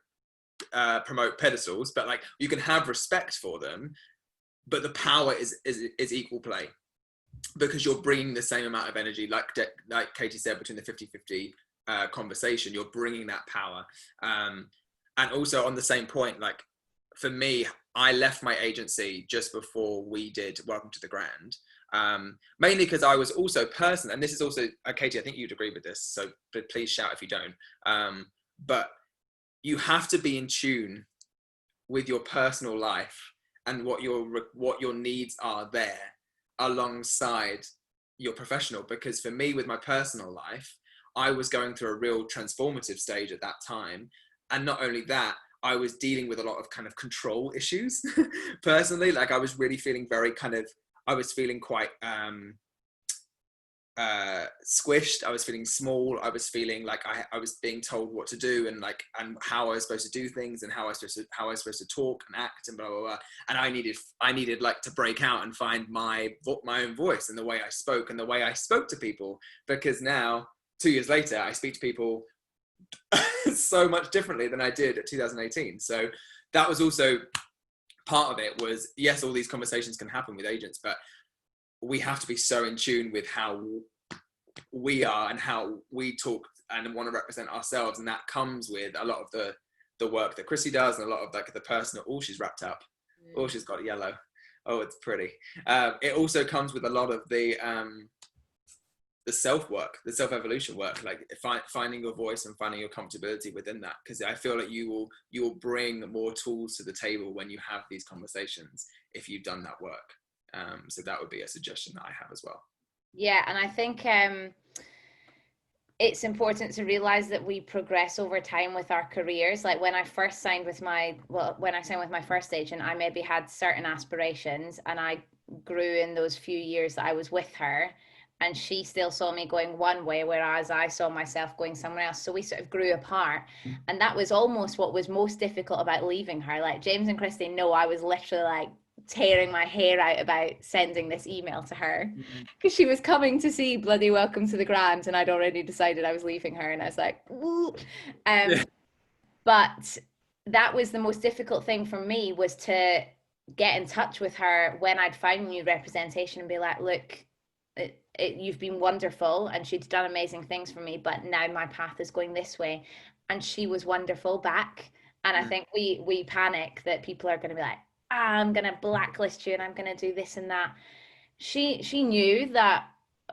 S1: promote pedestals, but like you can have respect for them, but the power is equal play, because you're bringing the same amount of energy, like Katie said, between the 50-50 conversation, you're bringing that power. And also on the same point, like for me, I left my agency just before we did Welcome to the Grand, mainly because I was also and this is also, Katie, I think you'd agree with this, so please shout if you don't, but you have to be in tune with your personal life and what your needs are there alongside your professional. Because for me, with my personal life, I was going through a real transformative stage at that time. And not only that, I was dealing with a lot of kind of control issues personally. Like I was really feeling quite squished. I was feeling small. I was feeling like I was being told what to do, and how I was supposed to do things, and how I was supposed to talk and act, and blah blah blah. And I needed like to break out and find my own voice and the way I spoke and the way I spoke to people, because now 2 years later I speak to people so much differently than I did at 2018. So that was also part of it. Was, yes, all these conversations can happen with agents, but we have to be so in tune with how we are and how we talk and want to represent ourselves. And that comes with a lot of the work that Chrissy does, and a lot of like the personal, oh, she's wrapped up. Oh, she's got yellow. Oh, it's pretty. It also comes with a lot of the self-work, the self-evolution work, like finding your voice and finding your comfortability within that. Because I feel like you will bring more tools to the table when you have these conversations, if you've done that work. So that would be a suggestion that I have as well.
S2: Yeah, and I think it's important to realize that we progress over time with our careers. Like when I signed with my first agent, I maybe had certain aspirations, and I grew in those few years that I was with her, and she still saw me going one way, whereas I saw myself going somewhere else. So we sort of grew apart, and that was almost what was most difficult about leaving her. Like James and Christy know I was literally like tearing my hair out about sending this email to her, because she was coming to see bloody Welcome to the Grand, and I'd already decided I was leaving her, and I was like, but that was the most difficult thing for me, was to get in touch with her when I'd found new representation and be like, look, you've been wonderful, and she'd done amazing things for me, but now my path is going this way. And she was wonderful back. And I think we panic that people are going to be like, I'm going to blacklist you and I'm going to do this and that. She knew that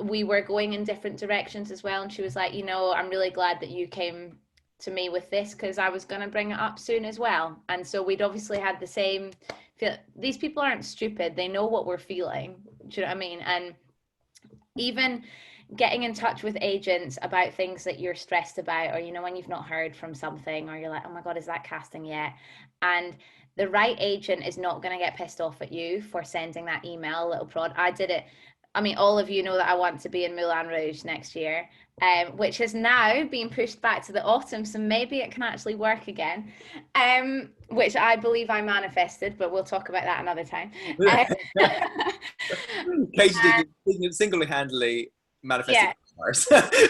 S2: we were going in different directions as well. And she was like, I'm really glad that you came to me with this, because I was going to bring it up soon as well. And so we'd obviously had the same feel. These people aren't stupid. They know what we're feeling. Do you know what I mean? And even getting in touch with agents about things that you're stressed about, or when you've not heard from something, or you're like, oh my God, is that casting yet? And the right agent is not going to get pissed off at you for sending that email, a little prod. I did it. I mean, all of you know that I want to be in Moulin Rouge next year, which has now been pushed back to the autumn. So maybe it can actually work again, which I believe I manifested, but we'll talk about that another time.
S1: Katie Deacon single-handedly manifested. Yeah.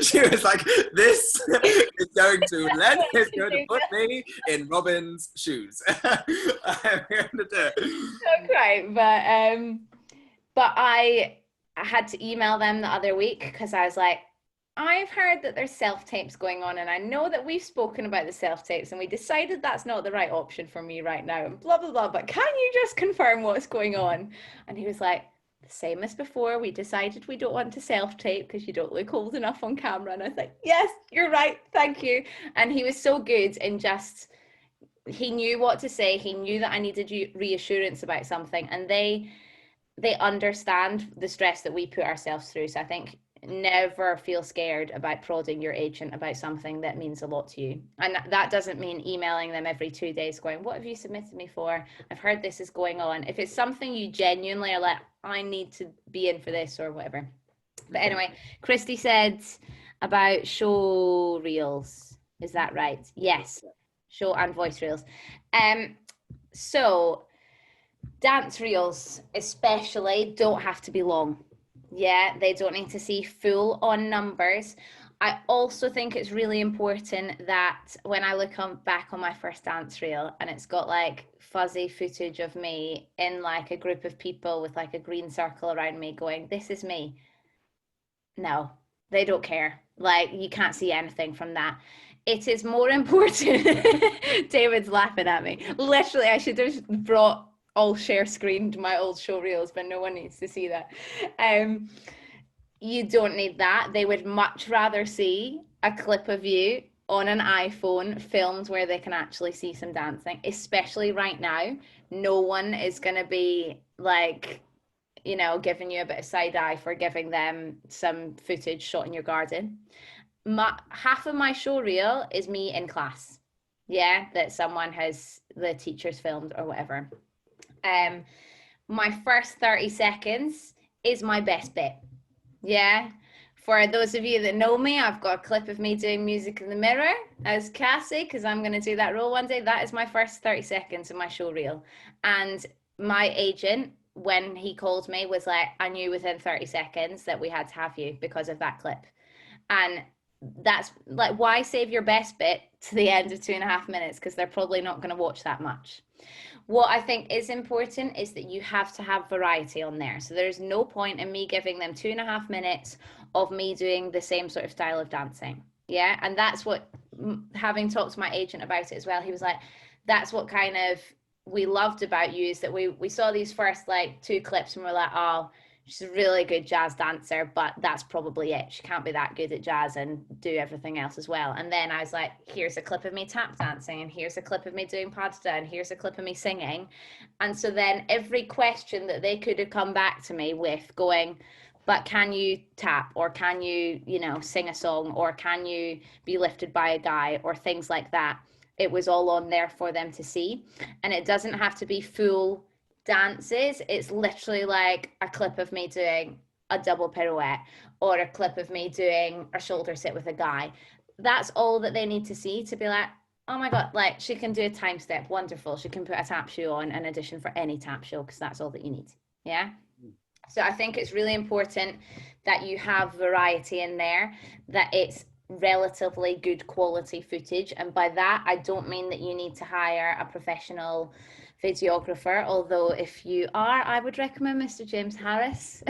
S1: She was like, this is going to put me in Robin's shoes. I'm going to do it.
S2: So great, but I had to email them the other week, because I was like, I've heard that there's self-tapes going on, and I know that we've spoken about the self-tapes, and we decided that's not the right option for me right now, and blah, blah, blah, but can you just confirm what's going on? And he was like, same as before, we decided we don't want to self-tape because you don't look old enough on camera. And I was like, yes, you're right, thank you. And he was so good, and he knew what to say. He knew that I needed reassurance about something, and they understand the stress that we put ourselves through. So I think never feel scared about prodding your agent about something that means a lot to you. And that doesn't mean emailing them every 2 days going, what have you submitted me for? I've heard this is going on. If it's something you genuinely are like, I need to be in for this or whatever. But anyway, Christy said about show reels. Is that right? Yes. Show and voice reels. So dance reels especially don't have to be long. Yeah, they don't need to see full on numbers. I also think it's really important that when I look back on my first dance reel, and it's got like fuzzy footage of me in like a group of people with like a green circle around me going, this is me. No, they don't care. Like, you can't see anything from that. It is more important. David's laughing at me. Literally, I should have brought all share screened my old show reels, but no one needs to see that. You don't need that. They would much rather see a clip of you on an iPhone filmed where they can actually see some dancing, especially right now. No one is going to be like, giving you a bit of side eye for giving them some footage shot in your garden. Half of my show reel is me in class. Yeah, that the teacher's filmed or whatever. My first 30 seconds is my best bit. Yeah. For those of you that know me, I've got a clip of me doing music in the mirror as Cassie, because I'm going to do that role one day. That is my first 30 seconds of my show reel. And my agent, when he called me, was like, I knew within 30 seconds that we had to have you because of that clip. And that's like, why save your best bit to the end of 2.5 minutes? Because they're probably not going to watch that much. What I think is important is that you have to have variety on there. So there's no point in me giving them 2.5 minutes of me doing the same sort of style of dancing. Yeah. And that's what, having talked to my agent about it as well, he was like, that's what kind of we loved about you, is that we saw these first like 2 clips and we're like, oh, she's a really good jazz dancer, but that's probably it. She can't be that good at jazz and do everything else as well. And then I was like, here's a clip of me tap dancing, and here's a clip of me doing pas de deux, and here's a clip of me singing. And so then every question that they could have come back to me with going, but can you tap, or can you, you know, sing a song, or can you be lifted by a guy, or things like that, it was all on there for them to see. And it doesn't have to be full dances. It's literally like a clip of me doing a double pirouette, or a clip of me doing a shoulder sit with a guy. That's all that they need to see to be like, oh my god, like, she can do a time step, wonderful. She can put a tap shoe on, an audition for any tap show, because that's all that you need. Yeah. So I think it's really important that you have variety in there, that it's relatively good quality footage. And by that, I don't mean that you need to hire a professional videographer, although if you are, I would recommend Mr. James Harris.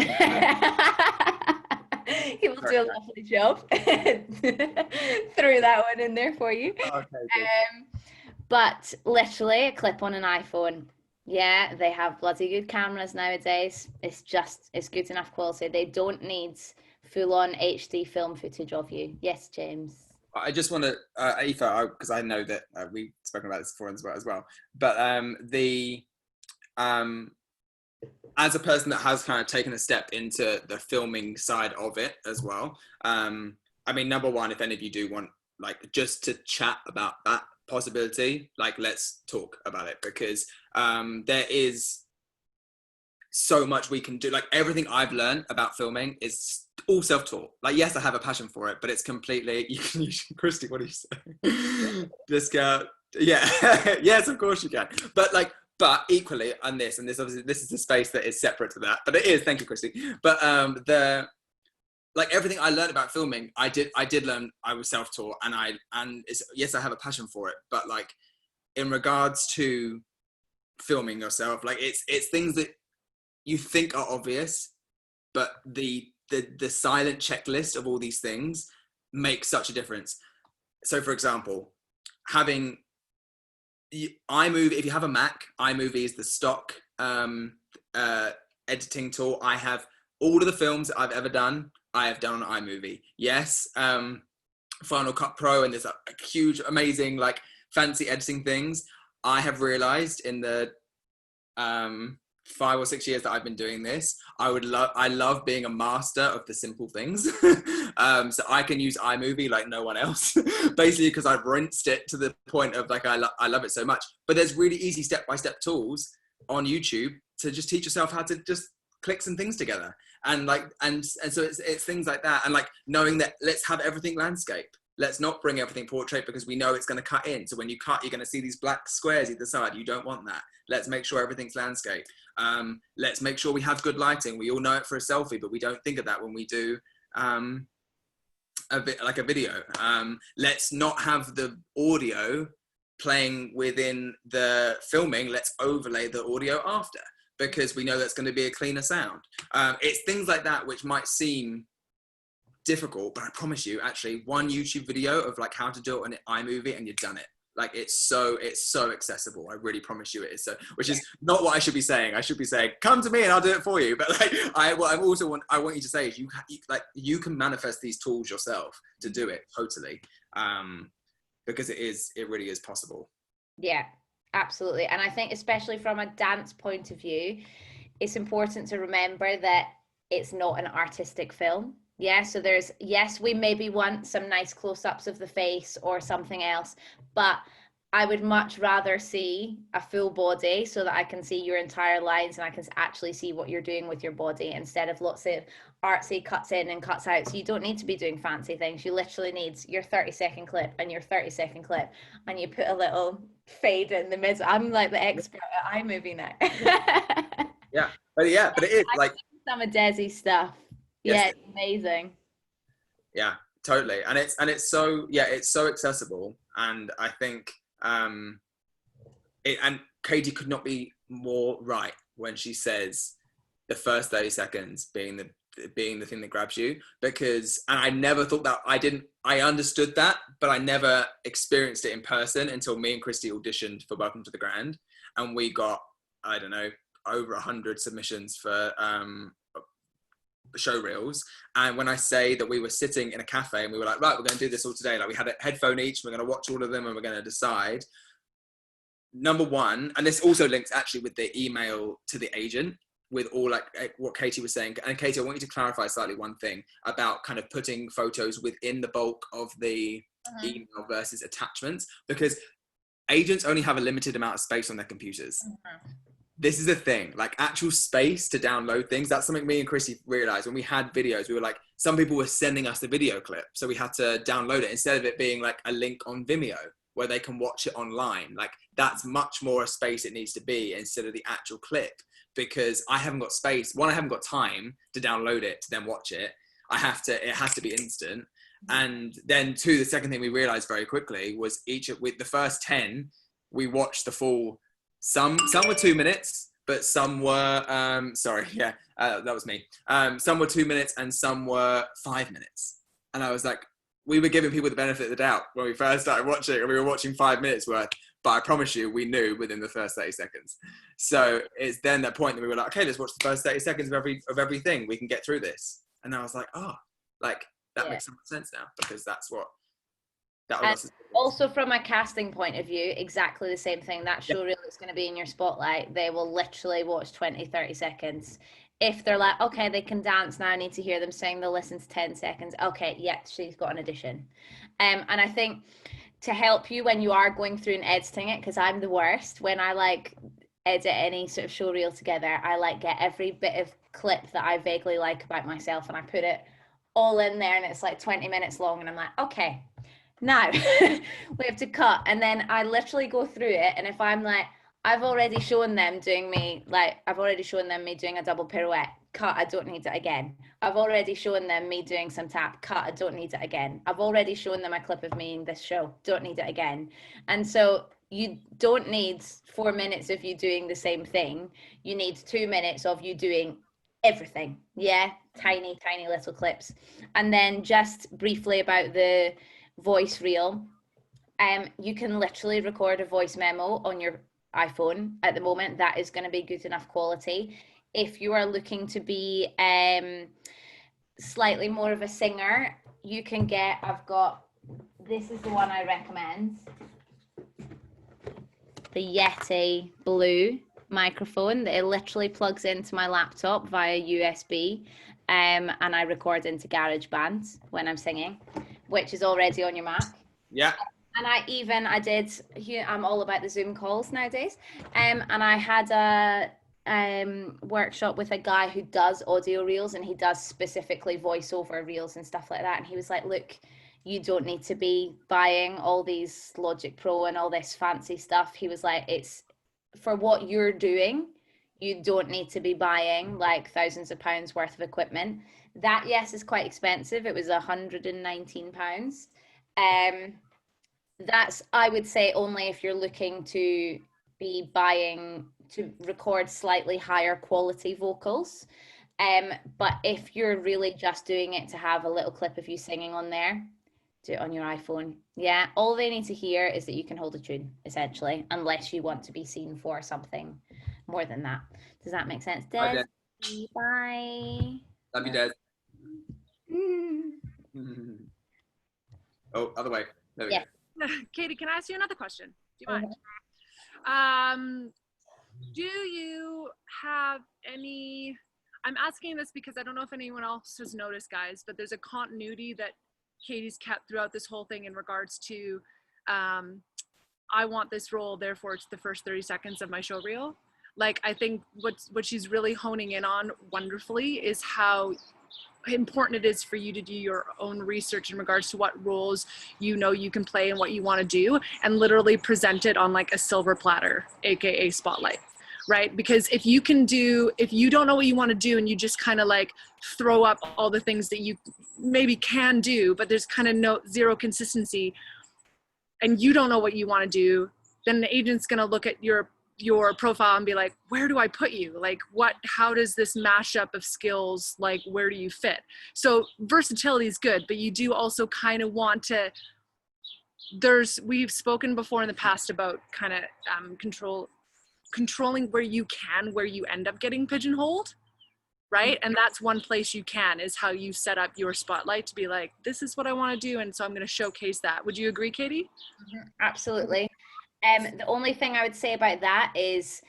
S2: He will do a lovely job. Threw that one in there for you.
S1: Okay,
S2: But literally a clip on an iPhone. Yeah, they have bloody good cameras nowadays. It's good enough quality. They don't need full-on HD film footage of you. Yes, James.
S1: I just want to, Aoife, because I know that we've spoken about this before as well. But as a person that has kind of taken a step into the filming side of it as well, I mean, number one, if any of you do want, like, just to chat about that possibility, like, let's talk about it, because there is so much we can do. Like, everything I've learned about filming is all self-taught. Like, yes, I have a passion for it, but it's completely, Christy, what do you say? This girl, yeah. Yes, of course you can. But equally on this, and this obviously, this is a space that is separate to that, but it is, thank you, Christy. But like, everything I learned about filming, I did learn. I was self-taught, and yes, I have a passion for it, but like, in regards to filming yourself, like, it's things that you think are obvious, but the silent checklist of all these things makes such a difference. So, for example, having iMovie, if you have a Mac, iMovie is the stock editing tool. I have all of the films that I've ever done, I have done on iMovie. Yes, Final Cut Pro, and there's a huge, amazing, like, fancy editing things. I have realized in the 5 or 6 years that I've been doing this, I love being a master of the simple things. So I can use iMovie like no one else, basically because I've rinsed it to the point of, like, I love it so much. But there's really easy step-by-step tools on YouTube to just teach yourself how to just click some things together. And like, and so it's things like that. And like, knowing that let's have everything landscape. Let's not bring everything portrait, because we know it's going to cut in. So when you cut, you're going to see these black squares either side. You don't want that. Let's make sure everything's landscape. Let's make sure we have good lighting. We all know it for a selfie, but we don't think of that when we do a video. Let's not have the audio playing within the filming. Let's overlay the audio after, because we know that's going to be a cleaner sound. It's things like that which might seem difficult, but I promise you, actually, one YouTube video of like how to do it on iMovie and you've done it. Like, it's so accessible. I really promise you it is so, which is not what I should be saying. I should be saying, come to me and I'll do it for you. But like, I want you to say is you can manifest these tools yourself to do it totally. Because it really is possible.
S2: Yeah, absolutely. And I think, especially from a dance point of view, it's important to remember that it's not an artistic film. Yeah, so yes, we maybe want some nice close-ups of the face or something else, but I would much rather see a full body so that I can see your entire lines and I can actually see what you're doing with your body instead of lots of artsy cuts in and cuts out. So you don't need to be doing fancy things. You literally need your 30-second clip and your 30-second clip, and you put a little fade in the middle. I'm like the expert at iMovie now.
S1: but it is like
S2: some of Desi's stuff.
S1: Yes.
S2: Yeah, it's amazing.
S1: Yeah, totally. And it's so accessible, and I think and Katie could not be more right when she says the first 30 seconds being the thing that grabs you, because, and I never thought that, I understood that, but I never experienced it in person until me and Christy auditioned for Welcome to the Grand, and we got, I don't know, over 100 submissions for show reels. And when I say that we were sitting in a cafe and we were like, right, we're going to do this all today, like we had a headphone each, we're going to watch all of them and we're going to decide. Number one, and this also links actually with the email to the agent, with all like what Katie was saying. And Katie, I want you to clarify slightly one thing about kind of putting photos within the bulk of the email versus attachments, because agents only have a limited amount of space on their computers. This is a thing, like actual space to download things. That's something me and Chrissy realized when we had videos. We were like, some people were sending us the video clip, so we had to download it instead of it being like a link on Vimeo where they can watch it online. Like that's much more a space it needs to be instead of the actual clip, because I haven't got space. One, I haven't got time to download it to then watch it. It has to be instant. And then two, the second thing we realized very quickly was with the first 10, we watched the full. Some were 2 minutes, but some were, that was me. Some were 2 minutes and some were 5 minutes. And I was like, we were giving people the benefit of the doubt when we first started watching, and we were watching 5 minutes worth, but I promise you, we knew within the first 30 seconds. So it's then that point that we were like, okay, let's watch the first 30 seconds of everything. We can get through this. And I was like, that makes so much sense now, because that's what,
S2: also from a casting point of view, exactly the same thing. That show reel that's going to be in your spotlight, they will literally watch 20-30 seconds. If they're like, okay, they can dance now, I need to hear them sing, they'll listen to 10 seconds. Okay, yeah, she's got an audition. And I think to help you when you are going through and editing it, because I'm the worst when I like edit any sort of show reel together, I like get every bit of clip that I vaguely like about myself and I put it all in there, and it's like 20 minutes long, and I'm like, okay, now we have to cut. And then I literally go through it, and if I'm like, I've already shown them me doing a double pirouette, cut, I don't need it again. I've already shown them me doing some tap, cut, I don't need it again. I've already shown them a clip of me in this show, don't need it again. And so you don't need 4 minutes of you doing the same thing. You need 2 minutes of you doing everything. Yeah, tiny little clips. And then just briefly about the voice reel, you can literally record a voice memo on your iPhone at the moment. That is going to be good enough quality. If you are looking to be slightly more of a singer, you can get, this is the one I recommend, the Yeti Blue microphone that it literally plugs into my laptop via USB, and I record into GarageBand when I'm singing, which is already on your Mac.
S1: Yeah.
S2: And I'm all about the Zoom calls nowadays. And I had a workshop with a guy who does audio reels, and he does specifically voiceover reels and stuff like that. And he was like, look, you don't need to be buying all these Logic Pro and all this fancy stuff. He was like, it's for what you're doing, you don't need to be buying like thousands of pounds worth of equipment. That, yes, is quite expensive. It was £119. That's, I would say, only if you're looking to be buying to record slightly higher quality vocals. But if you're really just doing it to have a little clip of you singing on there, do it on your iPhone. Yeah, all they need to hear is that you can hold a tune, essentially, unless you want to be seen for something more than that. Does that make sense? Des? Bye.
S1: Love you, Des. Oh, other way. There we go.
S3: Katie, can I ask you another question? Do you mind? Do you have any, I'm asking this because I don't know if anyone else has noticed, guys, but there's a continuity that Katie's kept throughout this whole thing in regards to I want this role, therefore it's the first 30 seconds of my show reel. Like, I think what she's really honing in on wonderfully is how important it is for you to do your own research in regards to what roles you know you can play and what you want to do, and literally present it on like a silver platter, aka spotlight, right? Because if you don't know what you want to do and you just kind of like throw up all the things that you maybe can do, but there's kind of zero consistency, and you don't know what you want to do, then the agent's going to look at your profile and be like, where do I put you? Like, how does this mashup of skills, like, where do you fit? So versatility is good, but you do also kind of want to, we've spoken before in the past about kind of controlling where you end up getting pigeonholed, right? And that's one place you can, is how you set up your spotlight to be like, this is what I want to do, and so I'm going to showcase that. Would you agree, Katie?
S2: Absolutely. The only thing I would say about that is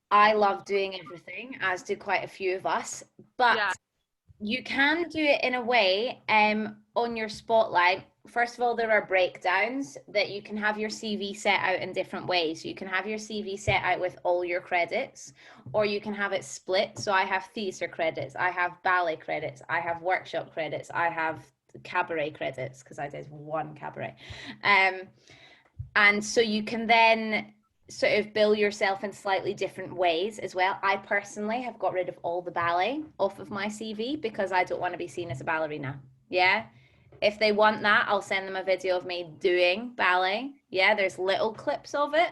S2: I love doing everything, as do quite a few of us, but you can do it in a way on your spotlight. First of all, there are breakdowns that you can have your CV set out in different ways. You can have your CV set out with all your credits, or you can have it split. So I have theatre credits, I have ballet credits, I have workshop credits, I have cabaret credits, because I did one cabaret. And so you can then sort of bill yourself in slightly different ways as well. I personally have got rid of all the ballet off of my CV because I don't want to be seen as a ballerina. Yeah. If they want that, I'll send them a video of me doing ballet. Yeah. There's little clips of it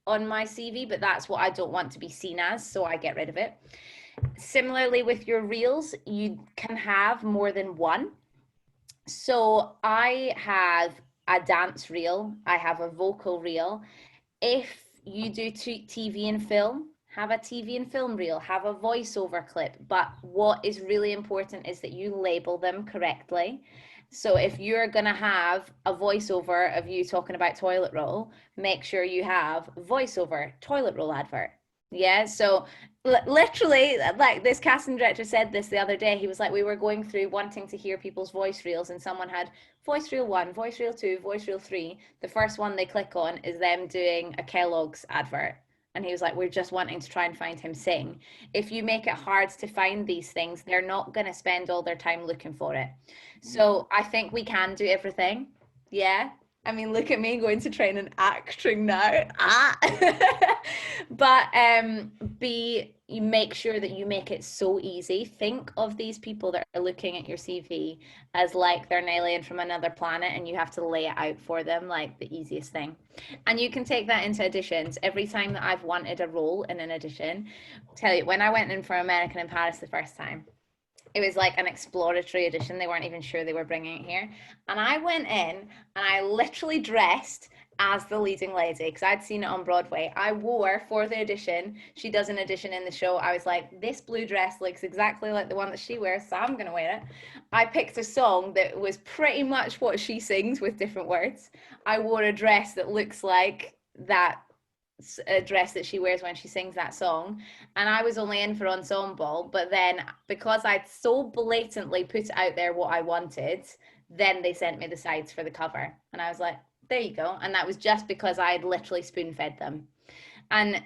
S2: on my CV, but that's what I don't want to be seen as. So I get rid of it. Similarly with your reels, you can have more than one. So I have a dance reel, I have a vocal reel. If you do TV and film, have a TV and film reel, have a voiceover clip. But what is really important is that you label them correctly. So if you're going to have a voiceover of you talking about toilet roll, make sure you have voiceover toilet roll advert. Yeah. So literally, like this casting director said this the other day, he was like, we were going through wanting to hear people's voice reels, and someone had voice reel 1, voice reel 2, voice reel 3. The first one they click on is them doing a Kellogg's advert. And he was like, we're just wanting to try and find him sing. If you make it hard to find these things, they're not going to spend all their time looking for it. So I think we can do everything. Yeah. I mean, look at me going to train in acting now. But you make sure that you make it so easy. Think of these people that are looking at your CV as like they're an alien from another planet, and you have to lay it out for them like the easiest thing. And you can take that into auditions. Every time that I've wanted a role in an audition, I'll tell you, when I went in for American in Paris the first time, it was like an exploratory audition. They weren't even sure they were bringing it here. And I went in and I literally dressed as the leading lady because I'd seen it on Broadway. I wore for the audition. She does an audition in the show. I was like, this blue dress looks exactly like the one that she wears, so I'm going to wear it. I picked a song that was pretty much what she sings with different words. I wore a dress that looks like that a dress that she wears when she sings that song, and I was only in for ensemble, but then because I'd so blatantly put out there what I wanted, then they sent me the sides for the cover, and I was like, there you go. And that was just because I had literally spoon-fed them. And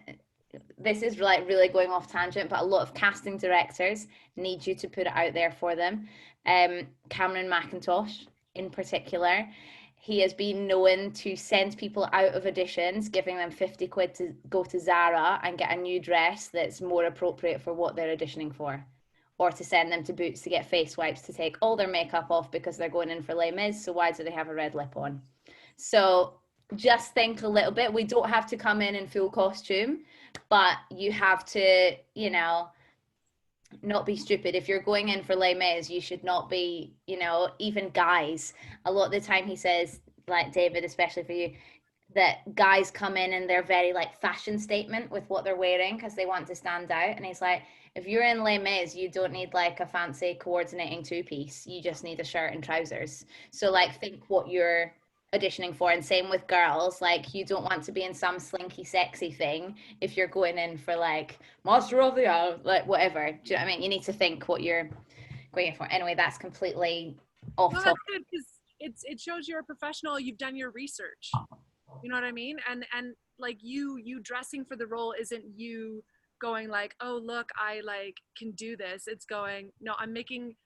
S2: this is like really going off tangent, but a lot of casting directors need you to put it out there for them. Cameron McIntosh in particular, he has been known to send people out of auditions, giving them 50 quid to go to Zara and get a new dress that's more appropriate for what they're auditioning for. Or to send them to Boots to get face wipes to take all their makeup off because they're going in for Les Mis, so why do they have a red lip on? So just think a little bit. We don't have to come in full costume, but you have to, you know, not be stupid. If you're going in for Les Mis, you should not be, you know, even guys. A lot of the time he says, like David, especially for you, that guys come in and they're very like fashion statement with what they're wearing because they want to stand out. And he's like, if you're in Les Mis, you don't need like a fancy coordinating two-piece. You just need a shirt and trousers. So like think what you're auditioning for. And same with girls, like you don't want to be in some slinky sexy thing if you're going in for like Master of the Hour, like whatever. Do you know what I mean? You need to think what you're going in for. Anyway, that's completely off topic.
S3: It shows you're a professional. You've done your research. You know what I mean? And like you dressing for the role isn't you going like, oh look, I like can do this. It's going, no, I'm making,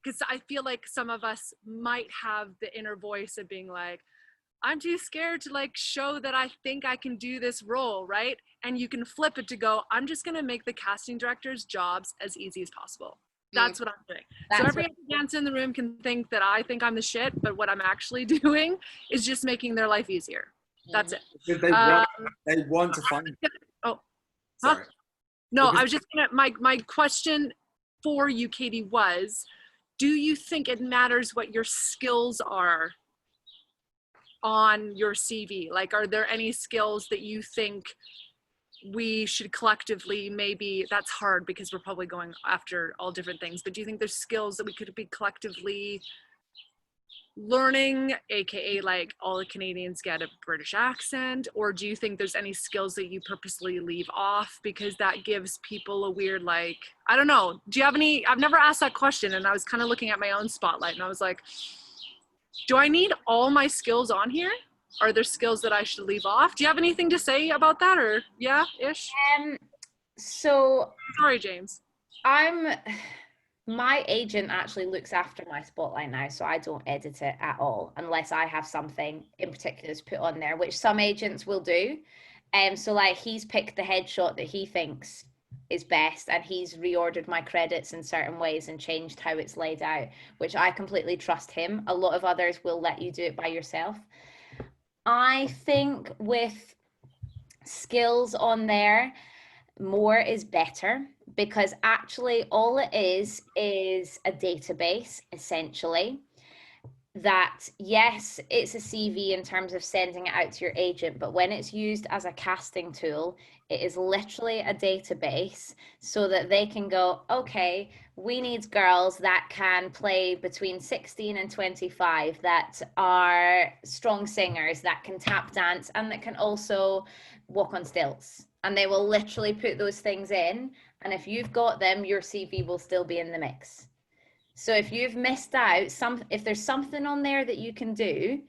S3: because I feel like some of us might have the inner voice of being like, I'm too scared to like show that I think I can do this role, right? And you can flip it to go, I'm just gonna make the casting director's jobs as easy as possible. That's what I'm doing. So every dancer in the room can think that I think I'm the shit, but what I'm actually doing is just making their life easier. That's it.
S1: They want to find.
S3: Oh,
S1: sorry.
S3: No, I was just gonna. My question for you, Katie, was: do you think it matters what your skills are on your CV? Like, are there any skills that you think we should collectively, maybe that's hard because we're probably going after all different things, but do you think there's skills that we could be collectively learning, aka like all the Canadians get a British accent, or do you think there's any skills that you purposely leave off because that gives people a weird, like, I don't know, do you have any? I've never asked that question, and I was kind of looking at my own spotlight and I was like, do I need all my skills on here? Are there skills that I should leave off? Do you have anything to say about that, or ish?
S2: So
S3: sorry, James.
S2: My agent actually looks after my spotlight now, so I don't edit it at all unless I have something in particular to put on there, which some agents will do. So like he's picked the headshot that he thinks is best, and he's reordered my credits in certain ways and changed how it's laid out, which I completely trust him. A lot of others will let you do it by yourself. I think with skills on there, more is better, because actually all it is a database, essentially, that yes, it's a CV in terms of sending it out to your agent, but when it's used as a casting tool, it is literally a database so that they can go, okay, we need girls that can play between 16 and 25, that are strong singers, that can tap dance, and that can also walk on stilts. And they will literally put those things in, and if you've got them, your CV will still be in the mix. So if you've missed out, if there's something on there that you can do,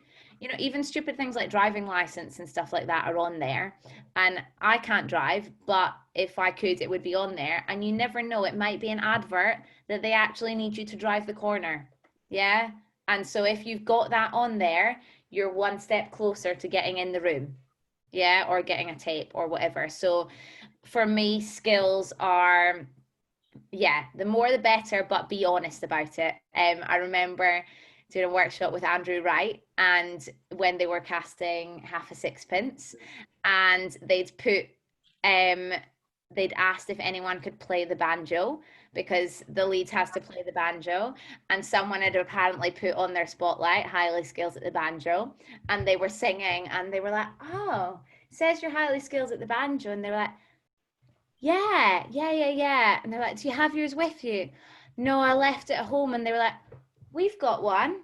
S2: even stupid things like driving license and stuff like that are on there. And I can't drive, but if I could, it would be on there. And you never know, it might be an advert that they actually need you to drive the corner. Yeah. And so if you've got that on there, you're one step closer to getting in the room. Yeah. Or getting a tape or whatever. So for me, skills are, the more the better, but be honest about it. I remember doing a workshop with Andrew Wright, and when they were casting Half a Sixpence, and they'd asked if anyone could play the banjo, because the lead has to play the banjo, and someone had apparently put on their spotlight highly skilled at the banjo, and they were singing, and they were like, oh, it says you're highly skilled at the banjo, and they were like, yeah. And they're like, do you have yours with you? No, I left it at home. And they were like, we've got one.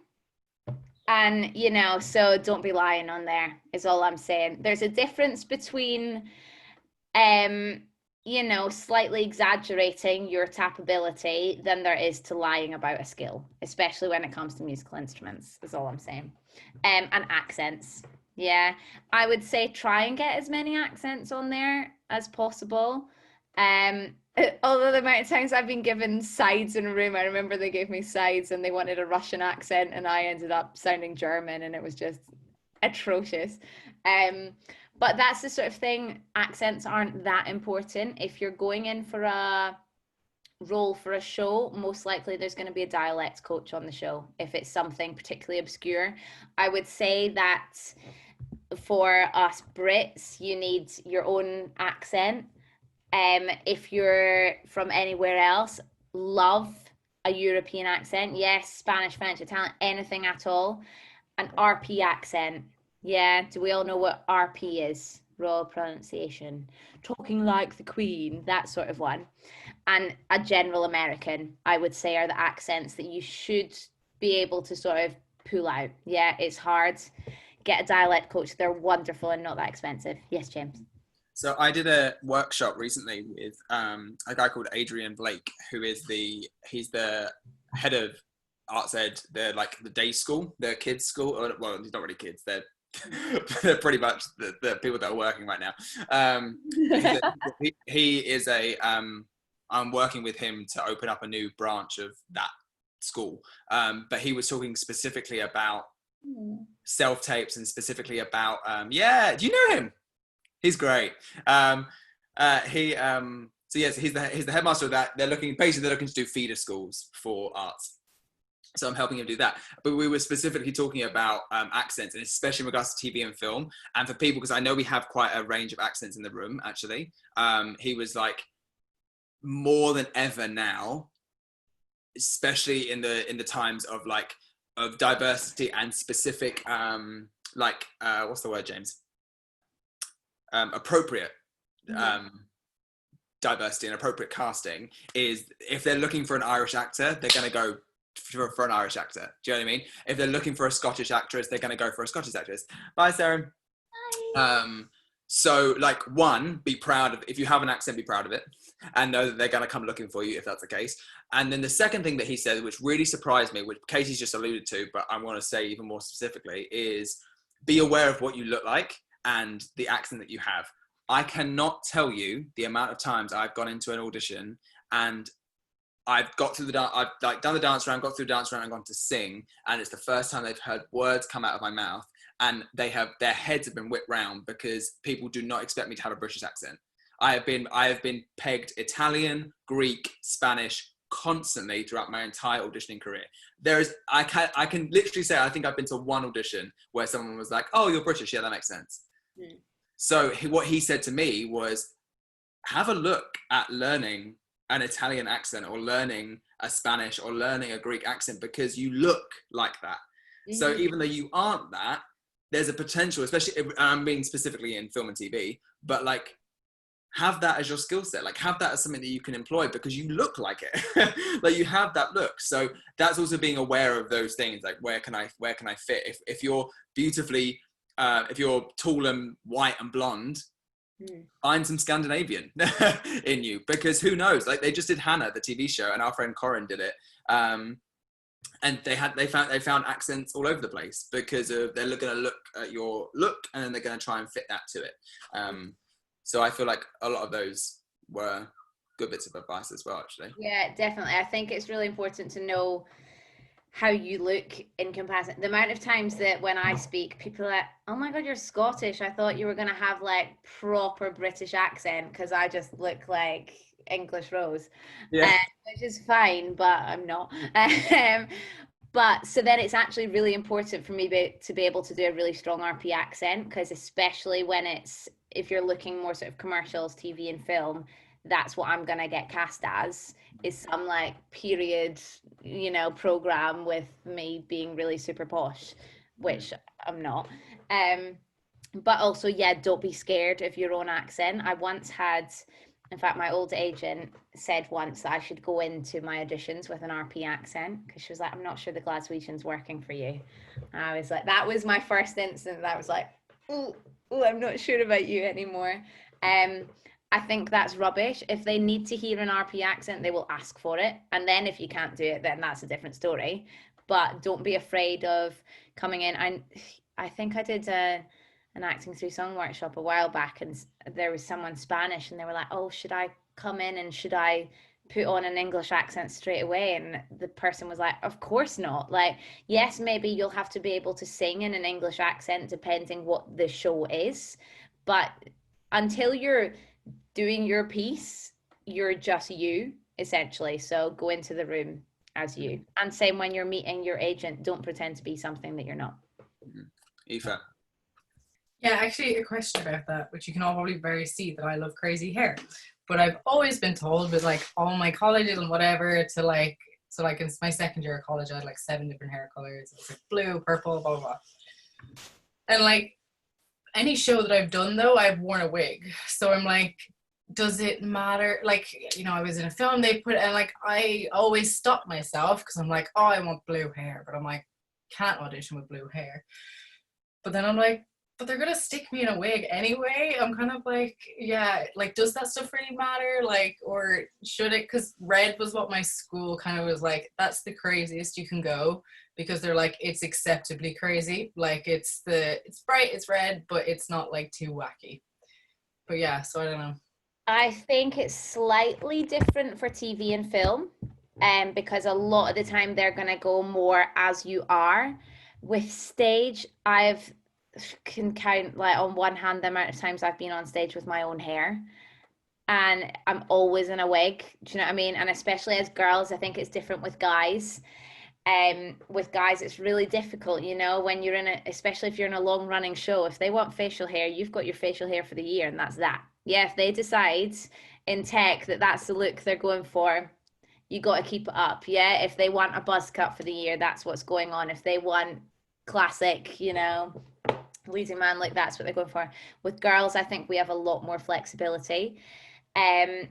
S2: And, so don't be lying on there is all I'm saying. There's a difference between, slightly exaggerating your tap ability than there is to lying about a skill, especially when it comes to musical instruments, is all I'm saying. And accents. Yeah, I would say try and get as many accents on there as possible. Although the amount of times I've been given sides in a room, I remember they gave me sides and they wanted a Russian accent, and I ended up sounding German, and it was just atrocious. But that's the sort of thing, accents aren't that important. If you're going in for a role for a show, most likely there's going to be a dialect coach on the show. If it's something particularly obscure, I would say that for us Brits, you need your own accent. If you're from anywhere else, love a European accent. Yes, Spanish, French, Italian, anything at all. An RP accent. Yeah, do we all know what RP is? Royal pronunciation. Talking like the Queen, that sort of one. And a general American, I would say, are the accents that you should be able to sort of pull out. Yeah, it's hard. Get a dialect coach. They're wonderful and not that expensive. Yes, James.
S1: So I did a workshop recently with a guy called Adrian Blake, who is he's the head of Arts Ed, the day school, the kids school. Well, he's not really kids, they're They're pretty much the people that are working right now. He is I'm working with him to open up a new branch of that school. But he was talking specifically about self-tapes and specifically about, do you know him? He's great. So yes, he's the headmaster of that. They're looking to do feeder schools for arts. So I'm helping him do that. But we were specifically talking about accents, and especially in regards to TV and film. And for people, because I know we have quite a range of accents in the room, actually. He was like, more than ever now, especially in the times of diversity and specific, what's the word, James? Appropriate diversity and appropriate casting, is if they're looking for an Irish actor, they're going to go for an Irish actor. Do you know what I mean? If they're looking for a Scottish actress, they're going to go for a Scottish actress. Bye, Sarah. Hi. So one, be proud of, if you have an accent, be proud of it, and know that they're going to come looking for you if that's the case. And then the second thing that he said, which really surprised me, which Katie's just alluded to, but I want to say even more specifically, is be aware of what you look like and the accent that you have. I cannot tell you the amount of times I've gone into an audition and I've got through I've done the dance round, got through the dance round and gone to sing, and it's the first time they've heard words come out of my mouth, and their heads have been whipped round because people do not expect me to have a British accent. I have been pegged Italian, Greek, Spanish constantly throughout my entire auditioning career. I can literally say I think I've been to one audition where someone was like, "Oh, you're British, yeah, that makes sense." Mm. So what he said to me was, have a look at learning an Italian accent or learning a Spanish or learning a Greek accent, because you look like that. Mm-hmm. So even though you aren't that, there's a potential, especially if I'm being specifically in film and TV, but have that as your skill set, have that as something that you can employ because you look like it. You have that look. So that's also being aware of those things, where can I fit? If you're beautifully, if you're tall and white and blonde, find some Scandinavian in you, because who knows? They just did Hannah, the TV show, and our friend Corin did it. And they found accents all over the place because they're going to look at your look and then they're going to try and fit that to it. So I feel like a lot of those were good bits of advice as well, actually.
S2: Yeah, definitely. I think it's really important to know how you look in comparison. The amount of times that when I speak, people are like, "Oh my God, you're Scottish. I thought you were going to have proper British accent because I just look like English Rose." Yeah. Which is fine, but I'm not. But so then it's actually really important for me to be able to do a really strong RP accent, because especially if you're looking more sort of commercials, TV and film, that's what I'm going to get cast as, is some period, program with me being really super posh, which I'm not. But also, don't be scared of your own accent. I once had, in fact, my old agent said once that I should go into my auditions with an RP accent, because she was like, "I'm not sure the Glaswegian's working for you." And I was like, that was my first instance. I was like, "Ooh, I'm not sure about you anymore." I think that's rubbish. If they need to hear an RP accent, they will ask for it. And then if you can't do it, then that's a different story. But don't be afraid of coming in. I think I did an acting through song workshop a while back, and there was someone Spanish, and they were like, "Oh, should I come in and should I put on an English accent straight away?" And the person was like, "Of course not. Yes, maybe you'll have to be able to sing in an English accent depending what the show is, but until you're doing your piece, you're just you, essentially. So go into the room as you." And same when you're meeting your agent, don't pretend to be something that you're not.
S1: Aoife.
S4: Yeah, actually a question about that, which you can all probably see that I love crazy hair. But I've always been told with all my colleges and whatever to in my second year of college, I had 7 different hair colors. It was blue, purple, blah, blah, blah. And any show that I've done though, I've worn a wig. So I'm does it matter? I was in a film, they put, and I always stop myself because I'm oh, I want blue hair, but I'm can't audition with blue hair. But then I'm but they're gonna stick me in a wig anyway. I'm kind of like, yeah, like, does that stuff really matter? Like, or should it? Because red was what my school kind of was like, that's the craziest you can go, because they're like, it's acceptably crazy. Like, it's bright, it's red, but it's not like too wacky. But yeah, so I don't know.
S2: I think it's slightly different for TV and film, because a lot of the time they're going to go more as you are. With stage, I've can count like on one hand the amount of times I've been on stage with my own hair, and I'm always in a wig. Do you know what I mean? And especially as girls, I think it's different with guys. With guys, it's really difficult, you know, when you're in a, especially if you're in a long running show, if they want facial hair, you've got your facial hair for the year, and that's that. Yeah, if they decide in tech that that's the look they're going for, you got to keep it up. Yeah, if they want a buzz cut for the year, that's what's going on. If they want classic, you know, leading man, like that's what they're going for. With girls, I think we have a lot more flexibility. And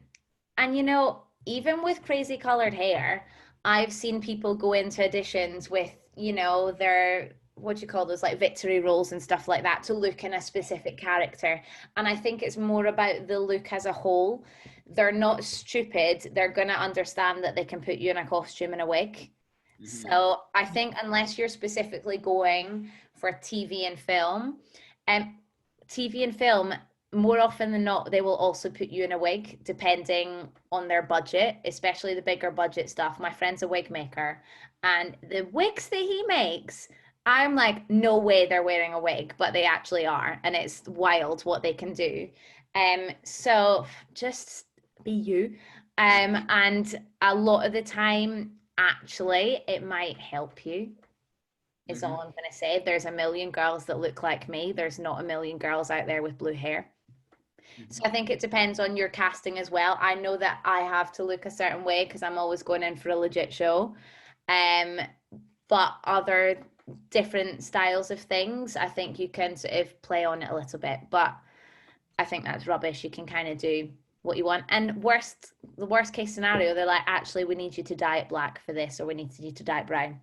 S2: you know, even with crazy colored hair, I've seen people go into auditions with, you know, their, what do you call those, like victory roles and stuff like that, to look in a specific character. And I think it's more about the look as a whole. They're not stupid. They're going to understand that they can put you in a costume and a wig. So I think unless you're specifically going for TV and film, TV and film, more often than not, they will also put you in a wig depending on their budget, especially the bigger budget stuff. My friend's a wig maker, and the wigs that he makes, I'm like, no way they're wearing a wig, but they actually are, and it's wild what they can do. So just be you. And a lot of the time, actually, it might help you, is all I'm going to say. There's a million girls that look like me. There's not a million girls out there with blue hair. So I think it depends on your casting as well. I know that I have to look a certain way because I'm always going in for a legit show. But other different styles of things, I think you can sort of play on it a little bit. But I think that's rubbish. You can kind of do what you want. And the worst case scenario, they're like, actually, we need you to dye it black for this, or we need you to dye it brown.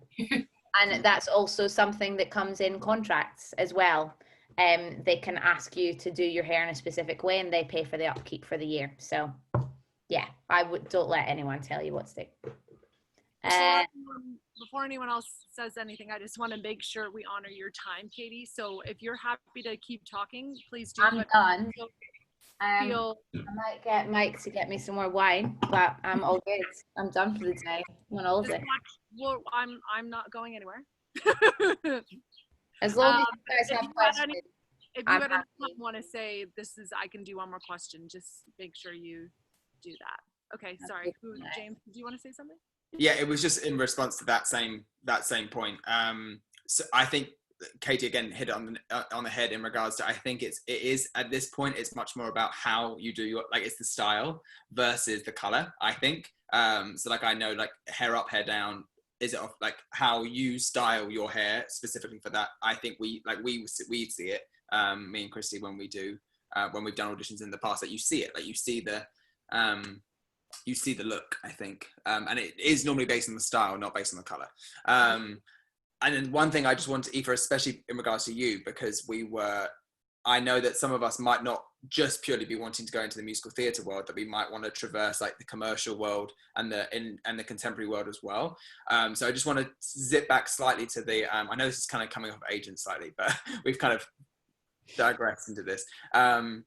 S2: And that's also something that comes in contracts as well. They can ask you to do your hair in a specific way, and they pay for the upkeep for the year. So yeah, don't let anyone tell you what to do.
S3: Before anyone else says anything, I just want to make sure we honor your time, Katie. So if you're happy to keep talking, please do.
S2: I'm done. I might get Mike to get me some more wine, but I'm all good. I'm done for the day. I'm on holiday.
S3: Well, I'm not going anywhere.
S2: As long as you guys have questions.
S3: If you want to say I can do one more question, just make sure you do that. Okay, sorry. James, do you want to say something?
S1: Yeah, it was just in response to that same point. So I think Katie again hit it on the head in regards to, I think it is at this point it's much more about how you do your, like, it's the style versus the color, I think. So like, I know, like, hair up, hair down, is it off, like how you style your hair specifically for that. I think we see it, me and Christy, when we've done auditions in the past, that you see it, like you see the look, I think, and it is normally based on the style, not based on the color. And then one thing I just want to, Aoife, especially in regards to you, because I know that some of us might not just purely be wanting to go into the musical theatre world, that we might want to traverse like the commercial world and the contemporary world as well. So I just want to zip back slightly to the, I know this is kind of coming off agent slightly, but we've kind of digressed into this. In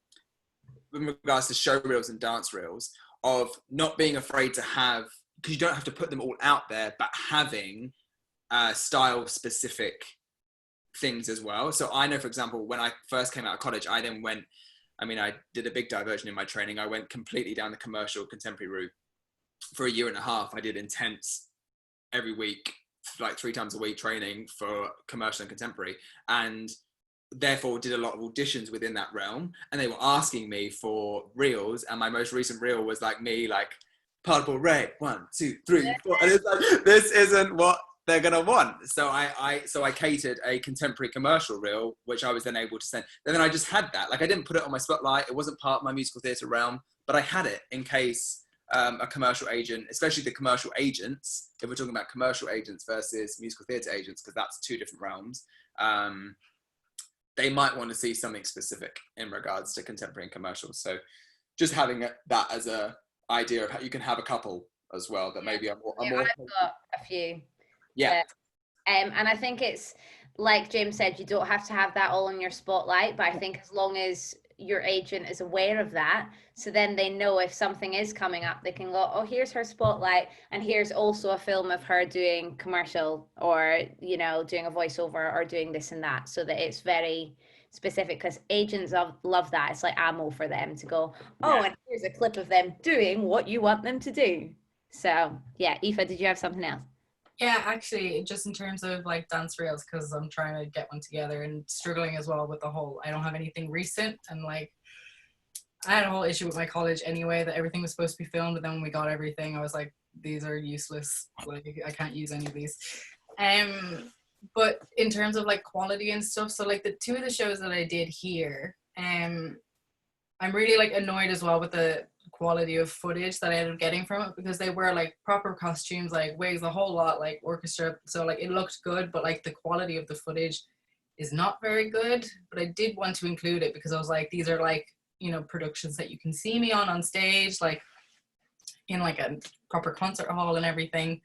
S1: regards to show reels and dance reels, of not being afraid to have, because you don't have to put them all out there, but having style specific things as well. So I know, for example, when I first came out of college, I did a big diversion in my training. I went completely down the commercial contemporary route. For a year and a half, I did intense every week, like 3 times a week training for commercial and contemporary, and therefore did a lot of auditions within that realm. And they were asking me for reels, and my most recent reel was like me, like, purple, red, 1, 2, 3, 4, and it's like, this isn't what they're gonna want. So I catered a contemporary commercial reel, which I was then able to send. And then I just had that. Like, I didn't put it on my spotlight. It wasn't part of my musical theatre realm, but I had it in case a commercial agent, especially the commercial agents, if we're talking about commercial agents versus musical theatre agents, because that's 2 different realms. they might want to see something specific in regards to contemporary and commercials. So just having that as a idea of how you can have a couple as well that maybe are more.
S2: I've got a few.
S1: Yeah.
S2: And I think it's like James said, you don't have to have that all in your spotlight, but I think as long as your agent is aware of that, so then they know if something is coming up, they can go, oh, here's her spotlight, and here's also a film of her doing commercial, or doing a voiceover, or doing this and that, so that it's very specific, because agents love that. It's like ammo for them to go, oh, and here's a clip of them doing what you want them to do. So yeah, Aoife, did you have something else?
S4: Yeah, actually, just in terms of like dance reels, because I'm trying to get one together and struggling as well with the whole, I don't have anything recent, and like I had a whole issue with my college anyway, that everything was supposed to be filmed, but then when we got everything, I was like, these are useless, like I can't use any of these. But in terms of like quality and stuff, so like the two of the shows that I did here, I'm really like annoyed as well with the quality of footage that I ended up getting from it, because they were like proper costumes, like wigs, a whole lot, like orchestra, so like it looked good, but like the quality of the footage is not very good. But I did want to include it because I was like, these are like, productions that you can see me on stage, like in like a proper concert hall and everything.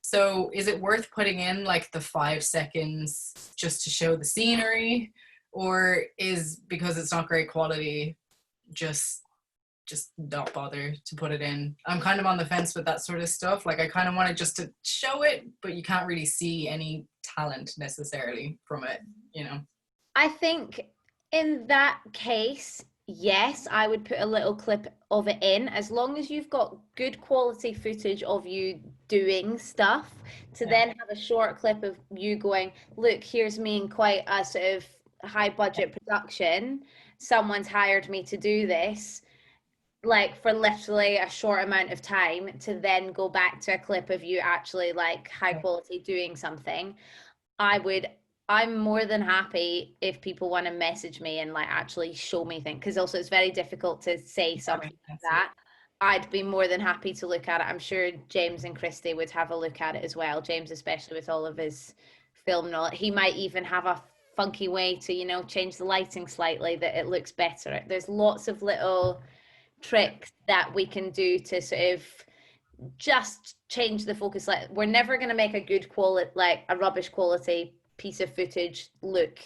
S4: So is it worth putting in like the 5 seconds just to show the scenery, or is, because it's not great quality, just not bother to put it in? I'm kind of on the fence with that sort of stuff. Like I kind of want it just to show it, but you can't really see any talent necessarily from it,
S2: I think in that case, yes, I would put a little clip of it in, as long as you've got good quality footage of you doing stuff, to then have a short clip of you going, look, here's me in quite a sort of high budget production. Someone's hired me to do this, like for literally a short amount of time, to then go back to a clip of you actually like high quality doing something. I'm more than happy if people want to message me and like actually show me things, because also it's very difficult to say something like that. I'd be more than happy to look at it. I'm sure James and Christy would have a look at it as well. James, especially with all of his film knowledge, he might even have a funky way to change the lighting slightly that it looks better. There's lots of little tricks that we can do to sort of just change the focus. Like we're never going to make a good quality, like a rubbish quality piece of footage look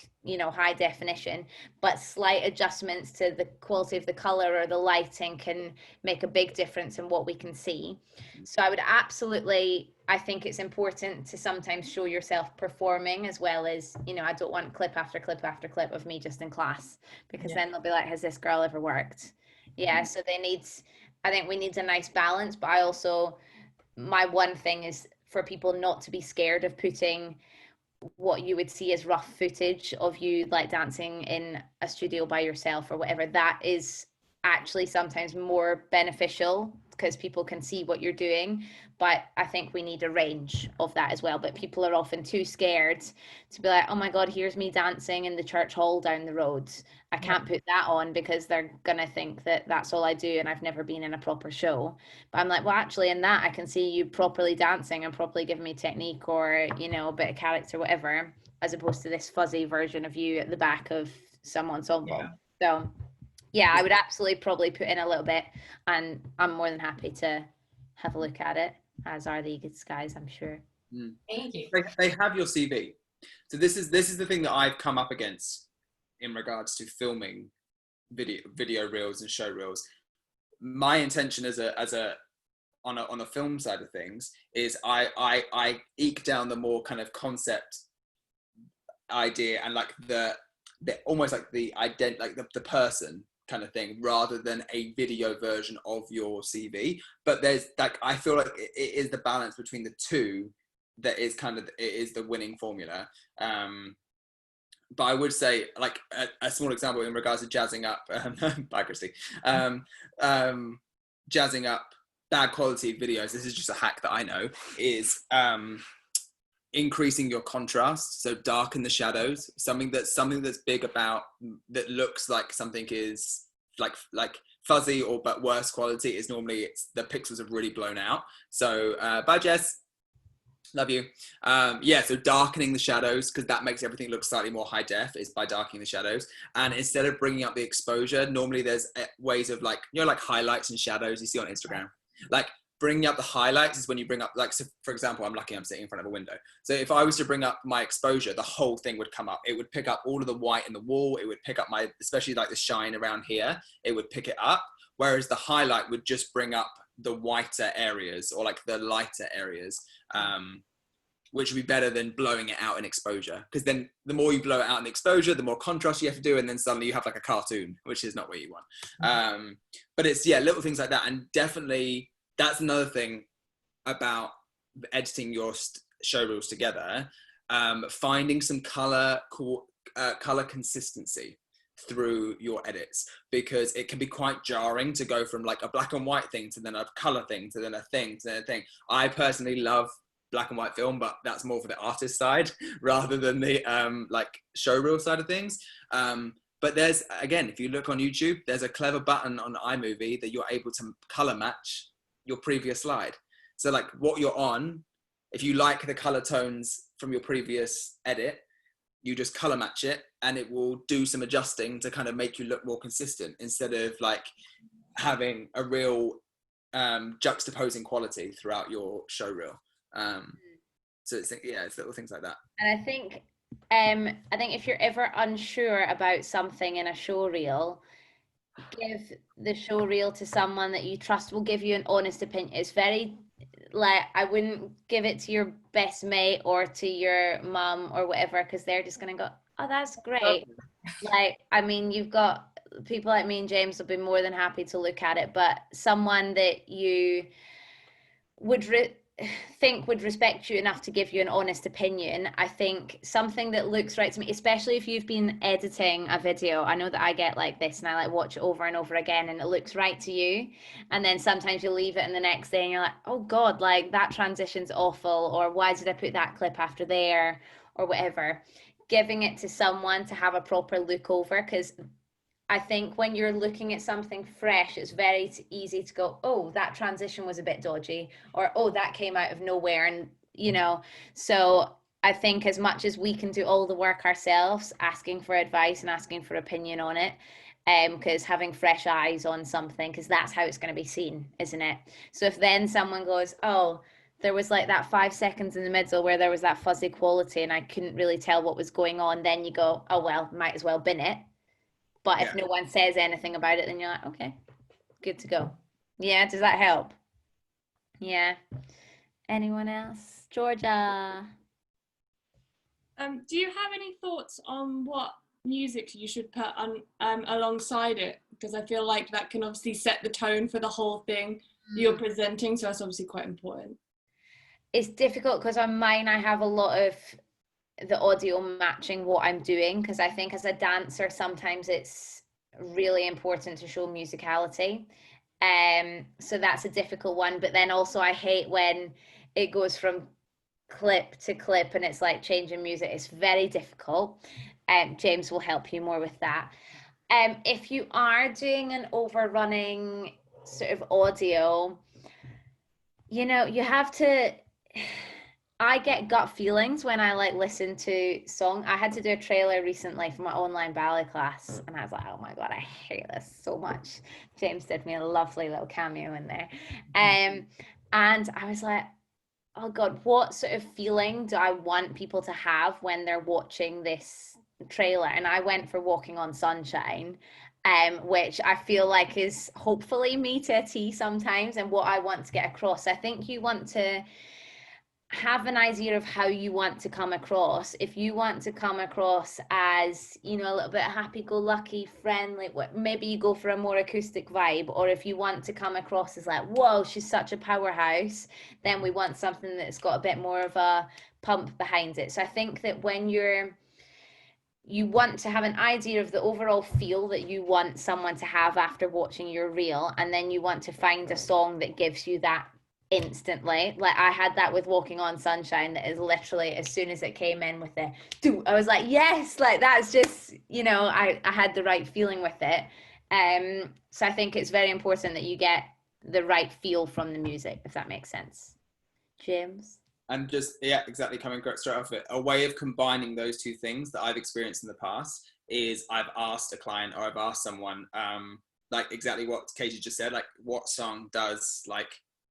S2: high definition, but slight adjustments to the quality of the color or the lighting can make a big difference in what we can see. So I would absolutely, I think it's important to sometimes show yourself performing, as well as I don't want clip after clip after clip of me just in class, because then they'll be like, has this girl ever worked? So I think we need a nice balance. But I also, my one thing is for people not to be scared of putting what you would see as rough footage of you like dancing in a studio by yourself or whatever. That is actually sometimes more beneficial because people can see what you're doing. But I think we need a range of that as well. But people are often too scared to be like, oh my God, here's me dancing in the church hall down the road. I can't put that on because they're going to think that that's all I do and I've never been in a proper show. But I'm like, well, actually in that I can see you properly dancing and properly giving me technique or, a bit of character, whatever, as opposed to this fuzzy version of you at the back of some ensemble. So yeah, I would absolutely probably put in a little bit, and I'm more than happy to have a look at it, as are the guys, I'm sure.
S4: Thank you.
S1: They have your CV. So this is the thing that I've come up against in regards to filming video reels and show reels. My intention on a film side of things is I eke down the more kind of concept idea and like the almost like the person kind of thing, rather than a video version of your CV. But there's like, I feel like it is the balance between the two that is kind of, it is the winning formula. But I would say like a small example in regards to jazzing up, bye Christy, jazzing up bad quality videos. This is just a hack that I know, is increasing your contrast, so darken the shadows. Something that's big about, that looks like something is like fuzzy or but worse quality, is normally the pixels are really blown out. So bye Jess. Love you. Yeah, so darkening the shadows, because that makes everything look slightly more high def, is by darkening the shadows. And instead of bringing up the exposure, normally there's ways of like, you know, like highlights and shadows you see on Instagram. Like bringing up the highlights is when you bring up, like, so for example, I'm lucky I'm sitting in front of a window. So if I was to bring up my exposure, the whole thing would come up. It would pick up all of the white in the wall. It would pick up my, especially like the shine around here, it would pick it up. Whereas the highlight would just bring up the whiter areas or like the lighter areas, which would be better than blowing it out in exposure. Because then the more you blow it out in exposure, the more contrast you have to do. And then suddenly you have like a cartoon, which is not what you want. But it's, yeah, little things like that. And definitely that's another thing about editing your show reels together, finding some color consistency through your edits, because it can be quite jarring to go from like a black and white thing to then a color thing to then a thing to then a thing. I personally love black and white film, but that's more for the artist side rather than the like showreel side of things. But there's, again, if you look on YouTube, there's a clever button on iMovie that you're able to color match your previous slide. So like what you're on, if you like the color tones from your previous edit, you just color match it and it will do some adjusting to kind of make you look more consistent instead of like having a real juxtaposing quality throughout your show reel. So it's, yeah, it's little things like that.
S2: And I think if you're ever unsure about something in a show reel, give the show reel to someone that you trust will give you an honest opinion. It's very, like, I wouldn't give it to your best mate or to your mum or whatever, because they're just going to go, oh, that's great. Like, I mean, you've got people like me and James will be more than happy to look at it, but someone that you would think would respect you enough to give you an honest opinion. I think something that looks right to me, especially if you've been editing a video, I know that I get like this and I like watch it over and over again and it looks right to you, and then sometimes you leave it and the next day and you're like, oh god, like that transition's awful, or why did I put that clip after there, or whatever. Giving it to someone to have a proper look over, because I think when you're looking at something fresh, it's very easy to go, oh, that transition was a bit dodgy, or oh, that came out of nowhere. And, you know, so I think as much as we can do all the work ourselves, asking for advice and asking for opinion on it, because having fresh eyes on something, because that's how it's going to be seen, isn't it? So if then someone goes, oh, there was like that 5 seconds in the middle where there was that fuzzy quality and I couldn't really tell what was going on, then you go, oh, well, might as well bin it. But if no one says anything about it, then you're like, okay, good to go. Yeah, does that help? Yeah. Anyone else? Georgia.
S6: Do you have any thoughts on what music you should put on alongside it? Because I feel like that can obviously set the tone for the whole thing you're presenting, so that's obviously quite important. It's
S2: difficult because on mine I have a lot of the audio matching what I'm doing, because I think as a dancer sometimes it's really important to show musicality, so that's a difficult one. But then also I hate when it goes from clip to clip and it's like changing music. It's very difficult. James will help you more with that. If you are doing an overrunning sort of audio, you know, you have to, I get gut feelings when I like listen to song. I had to do a trailer recently for my online ballet class and I was like, oh my god, I hate this so much. James did me a lovely little cameo in there, and I was like, oh god, what sort of feeling do I want people to have when they're watching this trailer? And I went for Walking on Sunshine, which I feel like is hopefully me to a T sometimes, and what I want to get across. I think you want to have an idea of how you want to come across. If you want to come across as, you know, a little bit happy-go-lucky, friendly, maybe you go for a more acoustic vibe. Or if you want to come across as like, whoa, she's such a powerhouse, then we want something that's got a bit more of a pump behind it. So I think that when you want to have an idea of the overall feel that you want someone to have after watching your reel, and then you want to find a song that gives you that instantly. Like I had that with Walking on Sunshine, that is literally as soon as it came in with the do, I was like, yes, like that's just, you know, I had the right feeling with it. So I think it's very important that you get the right feel from the music, if that makes sense. James?
S1: And just, yeah, exactly, coming straight off it, a way of combining those two things that I've experienced in the past is I've asked a client or I've asked someone, like exactly what Katie just said, like what song does like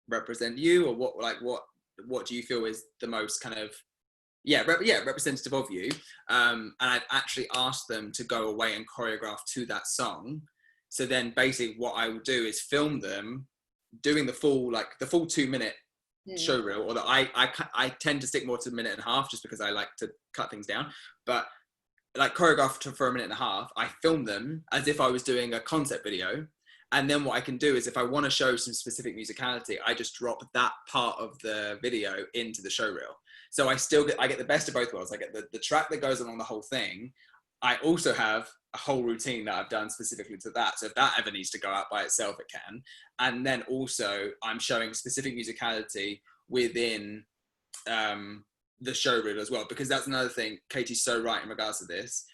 S1: represent you, or what do you feel is the most kind of, representative of you. And I've actually asked them to go away and choreograph to that song. So then basically what I will do is film them doing the full 2-minute show reel, or that I tend to stick more to a minute and a half just because I like to cut things down, but like choreographed for a minute and a half, I film them as if I was doing a concept video. And then what I can do is if I want to show some specific musicality, I just drop that part of the video into the show reel. So I get the best of both worlds. I get the track that goes along the whole thing. I also have a whole routine that I've done specifically to that. So if that ever needs to go out by itself, it can. And then also I'm showing specific musicality within the show reel as well, because that's another thing. Katie's so right in regards to this.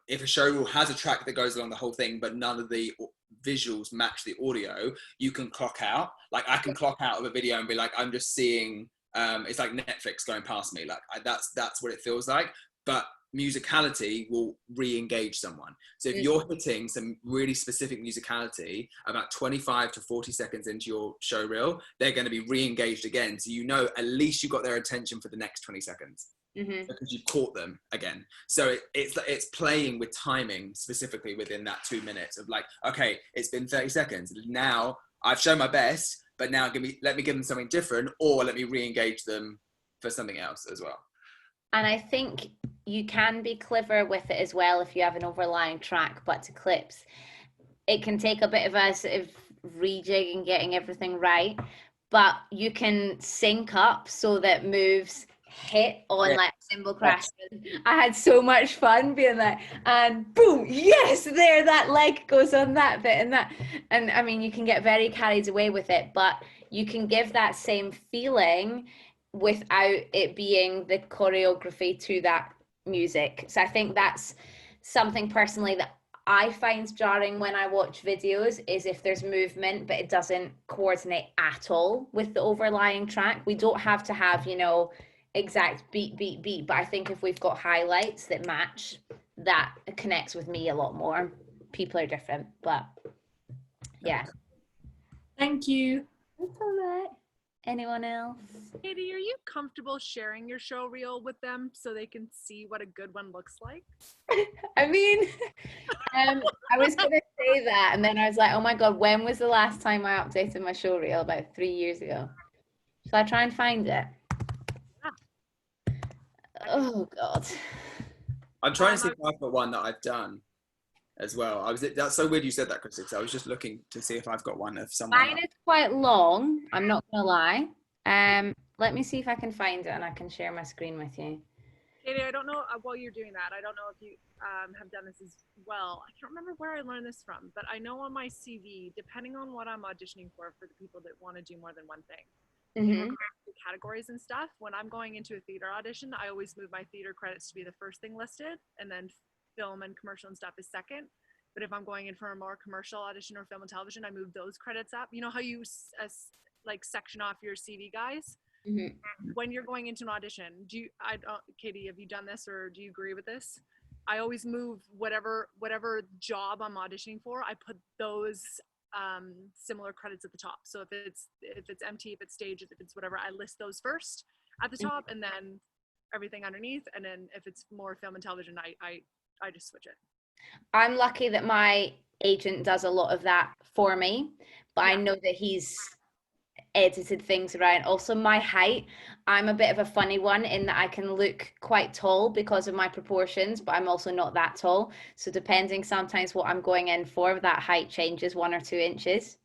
S1: If a show reel has a track that goes along the whole thing, but none of the visuals match the audio, you can clock out. Like I can clock out of a video and be like, I'm just seeing, it's like Netflix going past me. Like that's what it feels like. But musicality will re-engage someone. So if you're hitting some really specific musicality about 25 to 40 seconds into your show reel, they're going to be re-engaged again. So you know at least you got their attention for the next 20 seconds because you've caught them again. So it's playing with timing specifically within that 2 minutes of like, okay, it's been 30 seconds. Now I've shown my best, but now let me give them something different, or let me re-engage them for something else as well.
S2: And I think you can be clever with it as well if you have an overlying track, but to clips, it can take a bit of a sort of rejig and getting everything right, but you can sync up so that moves hit on like cymbal crash. I had so much fun being like, and boom, yes, there, that leg goes on that bit and that. And I mean, you can get very carried away with it, but you can give that same feeling without it being the choreography to that music. So I think that's something personally that I find jarring when I watch videos, is if there's movement but it doesn't coordinate at all with the overlying track. We don't have to have, you know, exact beat, but I think if we've got highlights that match, that connects with me a lot more. People are different, but yeah.
S6: Thank you.
S2: That's all right. Anyone else?
S3: Katie, are you comfortable sharing your show reel with them so they can see what a good one looks like?
S2: I mean, I was going to say that, and then I was like, oh my God, when was the last time I updated my show reel? About 3 years ago. Shall I try and find it?
S3: Yeah.
S2: Oh God.
S1: I'm trying to see if I've got one that I've done as well. That's so weird you said that, Chris, because I was just looking to see if I've got one of someone.
S2: Mine is quite long, I'm not gonna lie. Let me see if I can find it and I can share my screen with you.
S3: Katie, I don't know, while you're doing that, I don't know if you have done this as well. I can't remember where I learned this from, but I know on my CV, depending on what I'm auditioning for the people that want to do more than one thing, categories and stuff, when I'm going into a theater audition, I always move my theater credits to be the first thing listed, and then film and commercial and stuff is second. But if I'm going in for a more commercial audition or film and television, I move those credits up. You know how you like section off your CV, guys? When you're going into an audition, Katie, have you done this, or do you agree with this? I always move whatever job I'm auditioning for, I put those similar credits at the top. So if it's MT, if it's stage, if it's whatever, I list those first at the top, and then everything underneath. And then if it's more film and television, I just switch it.
S2: I'm lucky that my agent does a lot of that for me, but I know that he's edited things around. Also, my height, I'm a bit of a funny one in that I can look quite tall because of my proportions, but I'm also not that tall. So depending sometimes what I'm going in for, that height changes 1 or 2 inches.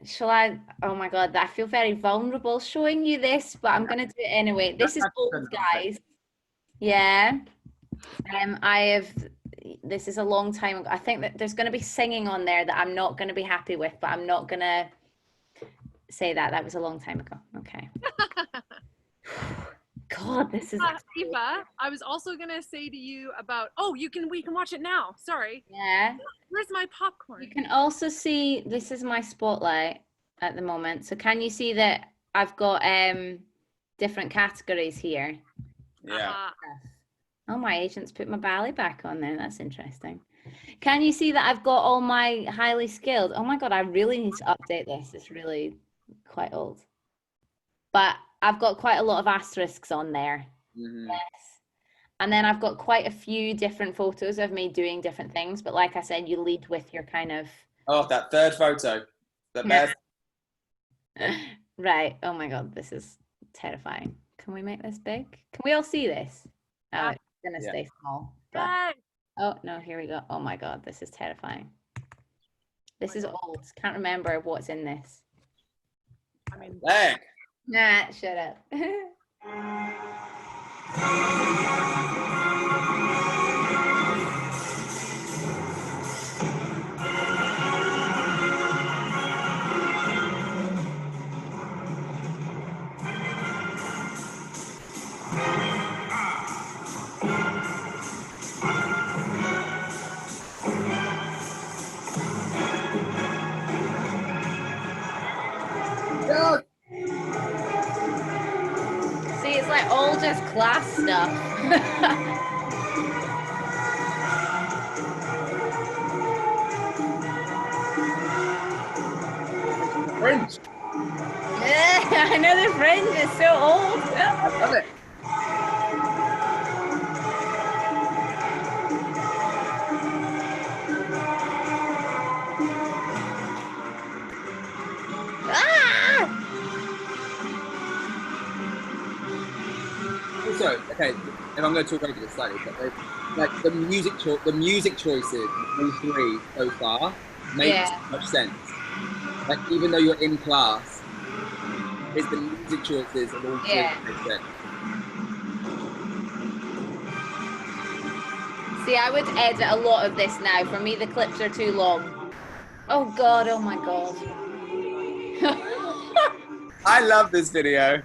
S2: Shall I? Oh my God, I feel very vulnerable showing you this, but I'm gonna do it anyway. This is old, guys. Yeah. This is a long time ago. I think that there's going to be singing on there that I'm not going to be happy with, but I'm not going to say that. That was a long time ago. Okay. God, this is...
S3: Eva, I was also going to say to you about... we can watch it now. Sorry.
S2: Yeah.
S3: Where's my popcorn?
S2: You can also see, this is my spotlight at the moment. So can you see that I've got different categories here.
S1: Yeah.
S2: Oh, my agent's put my ballet back on there. That's interesting. Can you see that I've got all my highly skilled? Oh my God, I really need to update this. It's really quite old. But I've got quite a lot of asterisks on there.
S1: Mm-hmm.
S2: Yes. And then I've got quite a few different photos of me doing different things. But like I said, you lead with your kind of...
S1: Oh, that third photo. The best.
S2: Right. Oh my God, this is terrifying. Can we make this big? Can we all see this? Oh,
S3: Yeah.
S2: it's gonna
S1: Yeah.
S2: stay small. But...
S3: Yay!
S2: Oh no, here we go. Oh my God, this is terrifying. This is old. Can't remember what's in this.
S3: I mean,
S1: Leg.
S2: Nah, shut up.
S1: Yeah.
S2: See, it's like all just class stuff.
S1: Fringe.
S2: I know the fringe is so old.
S1: I love it.
S2: Ah!
S1: Also, okay, if I'm going to talk over this slightly, but like the music choices in all three so far make
S2: Yeah.
S1: so much sense. Like even though you're in class, it's the music choices of all three
S2: Yeah.
S1: that make sense.
S2: See, I would edit a lot of this now. For me, the clips are too long. Oh God, oh my God.
S1: I love this video.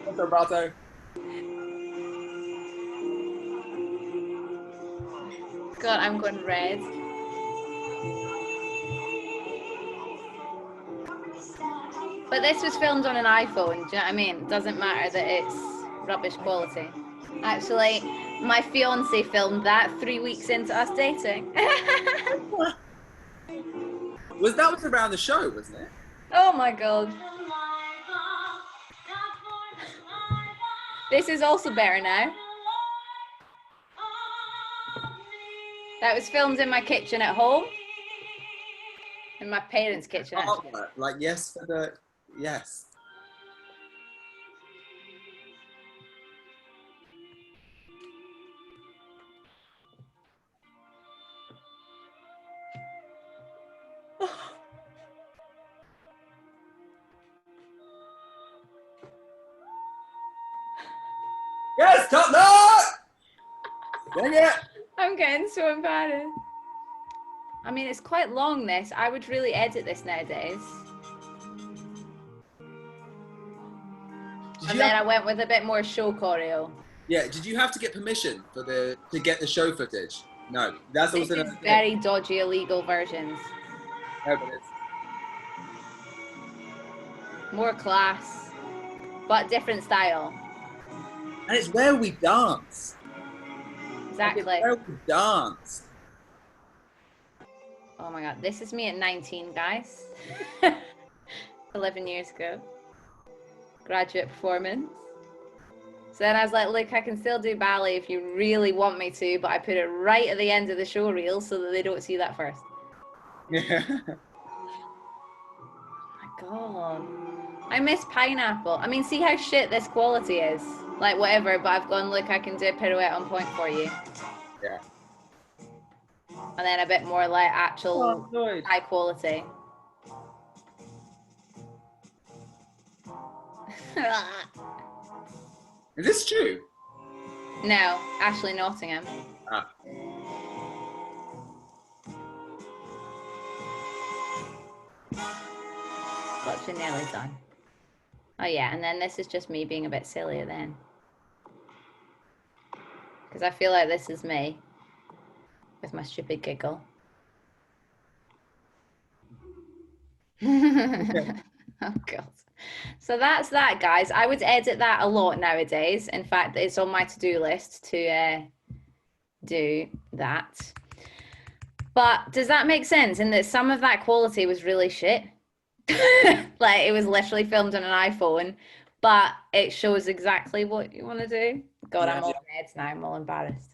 S1: What's up, Brato?
S2: God, I'm going red. But this was filmed on an iPhone, do you know what I mean? It doesn't matter that it's rubbish quality. Actually, my fiance filmed that 3 weeks into us dating.
S1: That was around the show, wasn't it?
S2: Oh my God. This is also better now. That was filmed in my kitchen at home. In my parents' kitchen, actually.
S1: Like yes for the yes. Yes, top note! Dang it!
S2: I'm getting so embarrassed. I mean, it's quite long, this. I would really edit this nowadays. And then I went with a bit more show choreo.
S1: Yeah, did you have to get permission to get the show footage? No, that's
S2: This
S1: also
S2: is very dodgy, illegal versions.
S1: No, but it's
S2: More class, but different style.
S1: and it's where we dance.
S2: Exactly.
S1: Like, it's where we dance.
S2: Oh my God, this is me at 19, guys. 11 years ago. Graduate performance. So then I was like, look, I can still do ballet if you really want me to, but I put it right at the end of the show reel so that they don't see that first.
S1: Yeah.
S2: Oh my God. I miss pineapple. I mean, see how shit this quality is. Like, whatever, but I've gone, look, I can do a pirouette on point for you.
S1: Yeah.
S2: And then a bit more like actual high quality.
S1: Is this true?
S2: No, Ashley Nottingham.
S1: Ah.
S2: What's been nearly done? Oh yeah, and then this is just me being a bit sillier then. Because I feel like this is me with my stupid giggle. Oh god. So that's that, guys. I would edit that a lot nowadays. In fact, it's on my to-do list to do that. But does that make sense in that some of that quality was really shit? Like it was literally filmed on an iPhone, but it shows exactly what you want to do. God,
S1: Yeah.
S2: I'm all red now. I'm all embarrassed.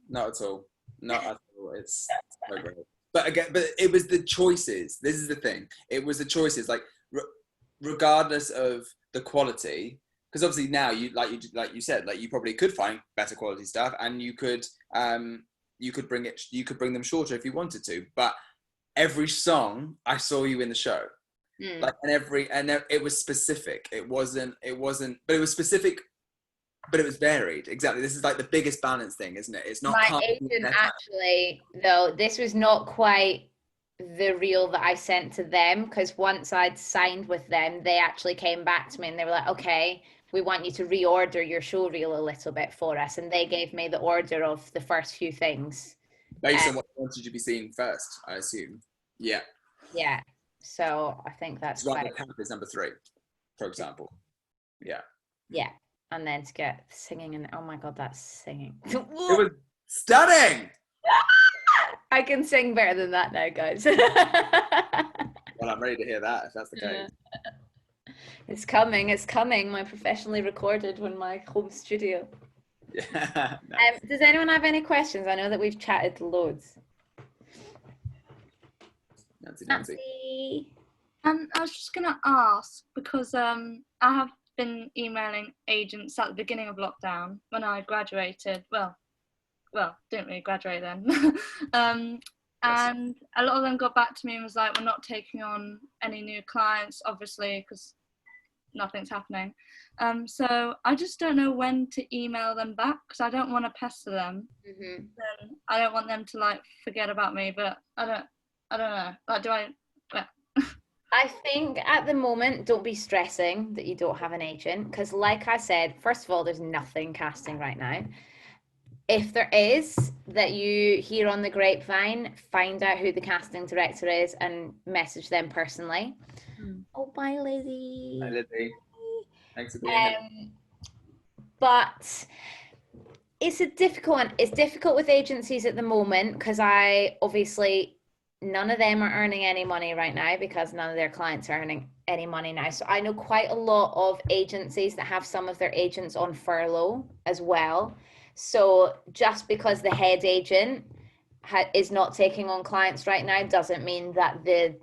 S1: Not at all. Not at all. It's so great. But again, but it was the choices. This is the thing. It was the choices. Like, regardless of the quality, because obviously now you said, like you probably could find better quality stuff, and you could bring them shorter if you wanted to. But every song, I saw you in the show. Like, and it was specific. It wasn't, but it was specific, but it was varied. Exactly. This is like the biggest balance thing, isn't it? It's not
S2: My agent actually, though, this was not quite the reel that I sent to them, because once I'd signed with them, they actually came back to me and they were like, okay, we want you to reorder your show reel a little bit for us. And they gave me the order of the first few things.
S1: Based on what you wanted to be seen first, I assume. Yeah.
S2: Yeah. So I think that's
S1: Right. The camp is number 3, for example. Yeah.
S2: Yeah. And then to get singing, and oh my god, that's singing.
S1: It was stunning.
S2: I can sing better than that now, guys.
S1: Well, I'm ready to hear that, if that's the case.
S2: It's coming. It's coming. My professionally recorded in my home studio.
S1: Yeah. Nice.
S2: Does anyone have any questions? I know that we've chatted loads.
S1: Nancy.
S7: I was just going to ask, because I have been emailing agents at the beginning of lockdown when I graduated. Well, didn't really graduate then. And a lot of them got back to me and was like, we're not taking on any new clients, obviously, because nothing's happening. So I just don't know when to email them back, because I don't want to pester them.
S2: Mm-hmm.
S7: I don't want them to like forget about me, but I don't know. Like,
S2: I think at the moment, don't be stressing that you don't have an agent, because like I said, first of all, there's nothing casting right now. If there is, that you hear on the grapevine, find out who the casting director is and message them personally. Oh, bye, Lizzie.
S1: Hi, Lizzie. Thanks for being here.
S2: But it's a difficult one. It's difficult with agencies at the moment, because none of them are earning any money right now, because none of their clients are earning any money now. So I know quite a lot of agencies that have some of their agents on furlough as well. So just because the head agent is not taking on clients right now doesn't mean that the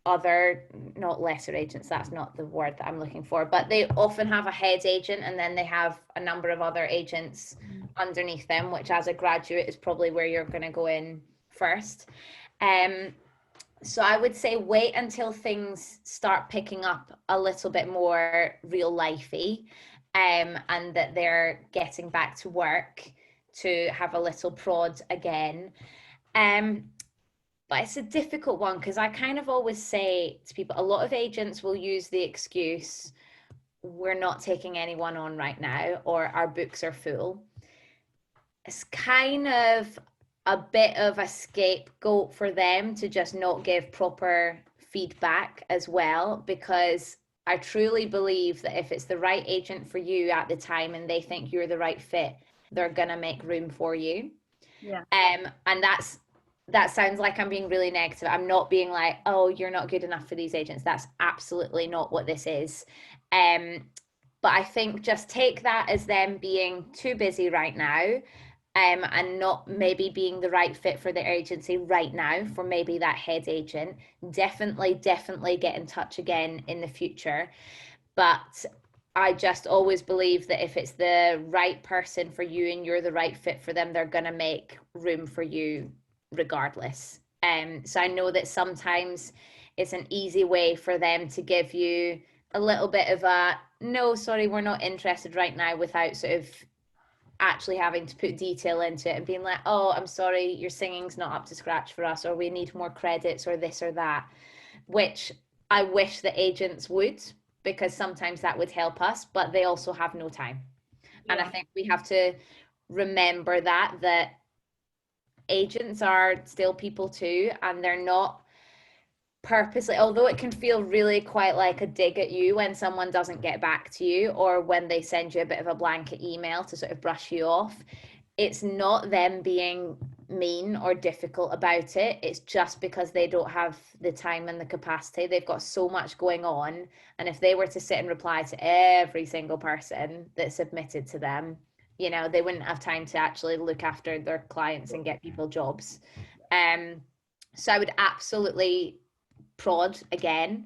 S2: other, not lesser agents, that's not the word that I'm looking for, but they often have a head agent and then they have a number of other agents underneath them, which as a graduate is probably where you're going to go in first. So I would say wait until things start picking up a little bit more real lifey, and that they're getting back to work, to have a little prod again. But it's a difficult one, because I kind of always say to people, a lot of agents will use the excuse, we're not taking anyone on right now, or our books are full. It's kind of a bit of a scapegoat for them to just not give proper feedback as well, because I truly believe that if it's the right agent for you at the time and they think you're the right fit, they're gonna make room for you.
S7: Yeah.
S2: And that sounds like I'm being really negative. I'm not being like, oh, you're not good enough for these agents. That's absolutely not what this is. But I think just take that as them being too busy right now, and not maybe being the right fit for their agency right now for maybe that head agent. Definitely get in touch again in the future. But I just always believe that if it's the right person for you and you're the right fit for them, they're going to make room for you regardless. So I know that sometimes it's an easy way for them to give you a little bit of a, no, sorry, we're not interested right now, without sort of actually having to put detail into it and being like, oh, I'm sorry, your singing's not up to scratch for us, or we need more credits, or this or that, which I wish the agents would, because sometimes that would help us, but they also have no time. Yeah. And I think we have to remember that agents are still people too, and they're not purposely, although it can feel really quite like a dig at you when someone doesn't get back to you, or when they send you a bit of a blanket email to sort of brush you off, it's not them being mean or difficult about it. It's just because they don't have the time and the capacity. They've got so much going on, and if they were to sit and reply to every single person that submitted to them, you know, they wouldn't have time to actually look after their clients and get people jobs. So I would absolutely prod again.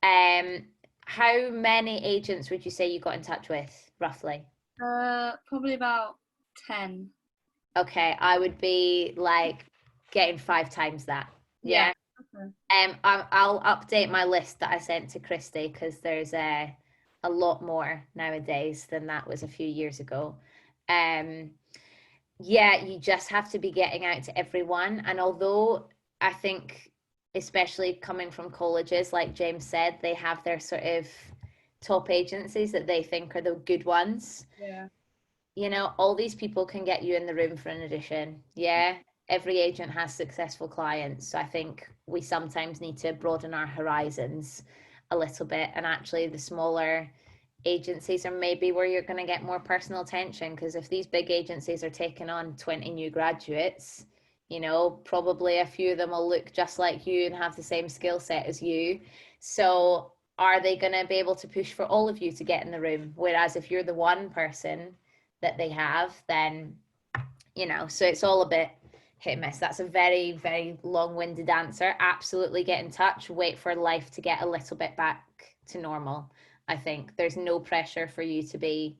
S2: How many agents would you say you got in touch with, roughly?
S7: Probably about 10.
S2: Okay, I would be like getting 5 times that. Yeah.
S7: Okay.
S2: I'll update my list that I sent to Christy, because there's a lot more nowadays than that was a few years ago. Yeah, you just have to be getting out to everyone. And although I think, especially coming from colleges, like James said, they have their sort of top agencies that they think are the good ones.
S3: Yeah.
S2: You know, all these people can get you in the room for an audition. Yeah. Every agent has successful clients. So I think we sometimes need to broaden our horizons a little bit. And actually the smaller agencies are maybe where you're going to get more personal attention, because if these big agencies are taking on 20 new graduates, you know, probably a few of them will look just like you and have the same skill set as you. So are they going to be able to push for all of you to get in the room? Whereas if you're the one person that they have, then, you know, so it's all a bit hit and miss. That's a very, very long-winded answer. Absolutely get in touch. Wait for life to get a little bit back to normal. I think there's no pressure for you to be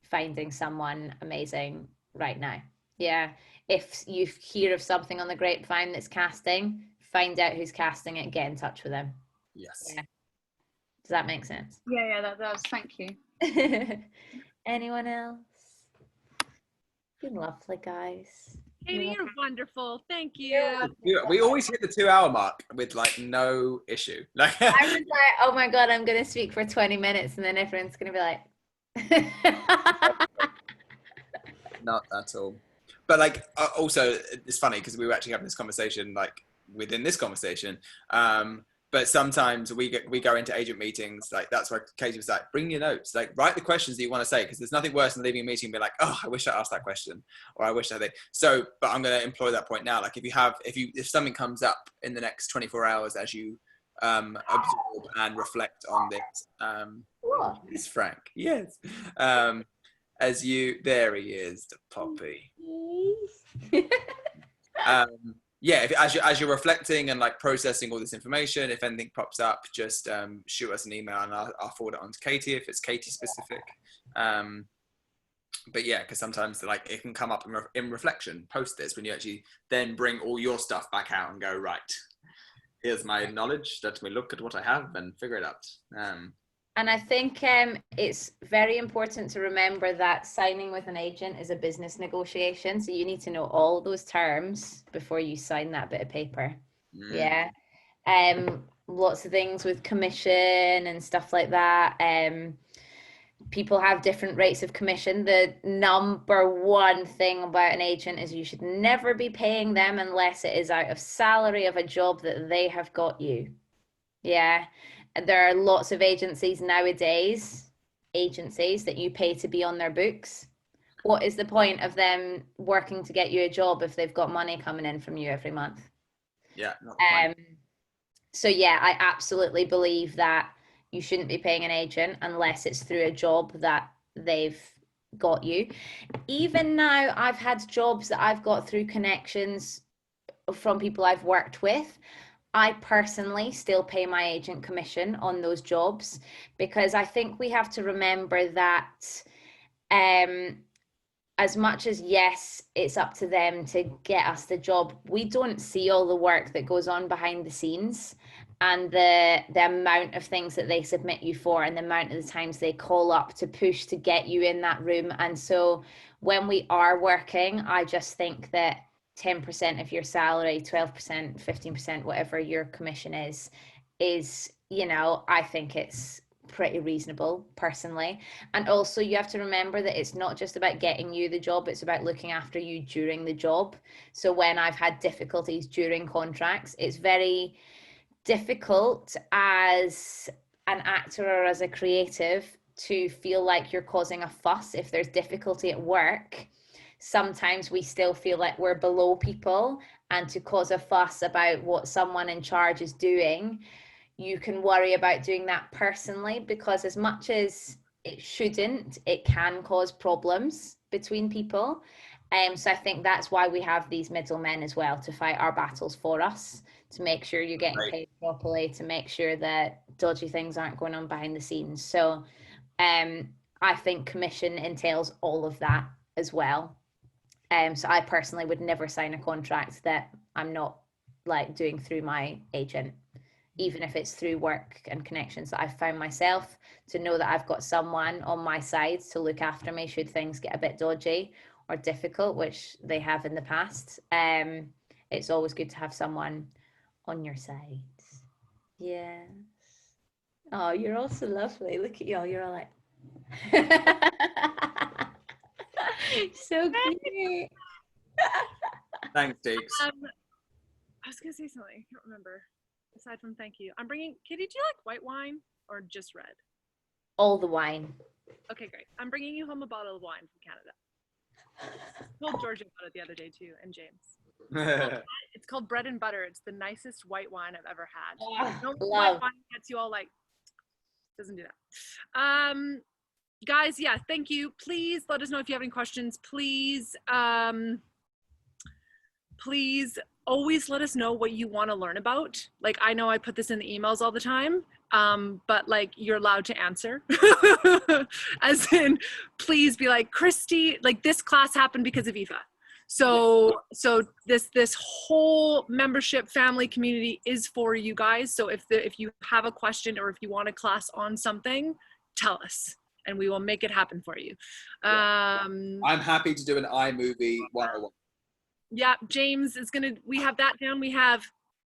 S2: finding someone amazing right now. Yeah. If you hear of something on the grapevine that's casting, find out who's casting it, get in touch with them.
S1: Yes.
S2: Yeah. Does that make sense?
S7: Yeah, that does. Thank you.
S2: Anyone else? You're lovely, guys.
S3: Katie, you're wonderful. Thank you.
S1: We always hit the 2-hour mark with like no issue. Like
S2: I was like, oh my God, I'm going to speak for 20 minutes and then everyone's going to be like.
S1: Not at all. But like, also, it's funny because we were actually having this conversation like within this conversation. But sometimes we go into agent meetings, like that's where Katie was like, bring your notes, like write the questions that you want to say, because there's nothing worse than leaving a meeting and be like, oh, I wish I asked that question, or I wish I did. So, but I'm going to employ that point now. Like if something comes up in the next 24 hours as you absorb and reflect on this, it's Frank, yes. There he is, the puppy. Yeah, as you're reflecting and like processing all this information, if anything pops up, just shoot us an email and I'll forward it on to Katie if it's Katie specific. But yeah, because sometimes like it can come up in reflection post this, when you actually then bring all your stuff back out and go, right, here's my knowledge, let me look at what I have and figure it out.
S2: And I think it's very important to remember that signing with an agent is a business negotiation. So you need to know all those terms before you sign that bit of paper. Yeah. Lots of things with commission and stuff like that. People have different rates of commission. The number one thing about an agent is you should never be paying them unless it is out of salary of a job that they have got you. Yeah. There are lots of agencies nowadays, that you pay to be on their books. What is the point of them working to get you a job if they've got money coming in from you every month?
S1: Yeah.
S2: So yeah, I absolutely believe that you shouldn't be paying an agent unless it's through a job that they've got you. Even now, I've had jobs that I've got through connections from people I've worked with. I personally still pay my agent commission on those jobs, because I think we have to remember that as much as, yes, it's up to them to get us the job, we don't see all the work that goes on behind the scenes, and the amount of things that they submit you for, and the amount of the times they call up to push to get you in that room. And so when we are working, I just think that 10% of your salary, 12%, 15%, whatever your commission is, you know, I think it's pretty reasonable personally. And also you have to remember that it's not just about getting you the job, it's about looking after you during the job. So when I've had difficulties during contracts, it's very difficult as an actor or as a creative to feel like you're causing a fuss if there's difficulty at work. Sometimes we still feel like we're below people, and to cause a fuss about what someone in charge is doing, you can worry about doing that personally, because as much as it shouldn't, it can cause problems between people. So I think that's why we have these middlemen as well, to fight our battles for us, to make sure you're getting paid properly, to make sure that dodgy things aren't going on behind the scenes. So I think commission entails all of that as well. So I personally would never sign a contract that I'm not like doing through my agent, even if it's through work and connections that I've found myself, to know that I've got someone on my side to look after me should things get a bit dodgy or difficult, which they have in the past. It's always good to have someone on your side. Yes. Oh, you're all so lovely. Look at y'all. You're all like so cute.
S1: Thanks, Deeks.
S3: I was gonna say something. I can't remember. Aside from thank you, I'm bringing. Katie, do you like white wine or just red?
S2: All the wine.
S3: Okay, great. I'm bringing you home a bottle of wine from Canada. I told Georgia about it the other day too, and James. It's called Bread and Butter. It's the nicest white wine I've ever had. No white wine gets you all like, doesn't do that. Guys, yeah, thank you. Please let us know if you have any questions. Please, please always let us know what you want to learn about. Like, I know I put this in the emails all the time, but like, you're allowed to answer. As in, please be like, Christy, like this class happened because of Aoife. So this whole membership family community is for you guys. So if you have a question or if you want a class on something, tell us and we will make it happen for you.
S1: I'm happy to do an iMovie 101.
S3: Yeah, James is we have that down. We have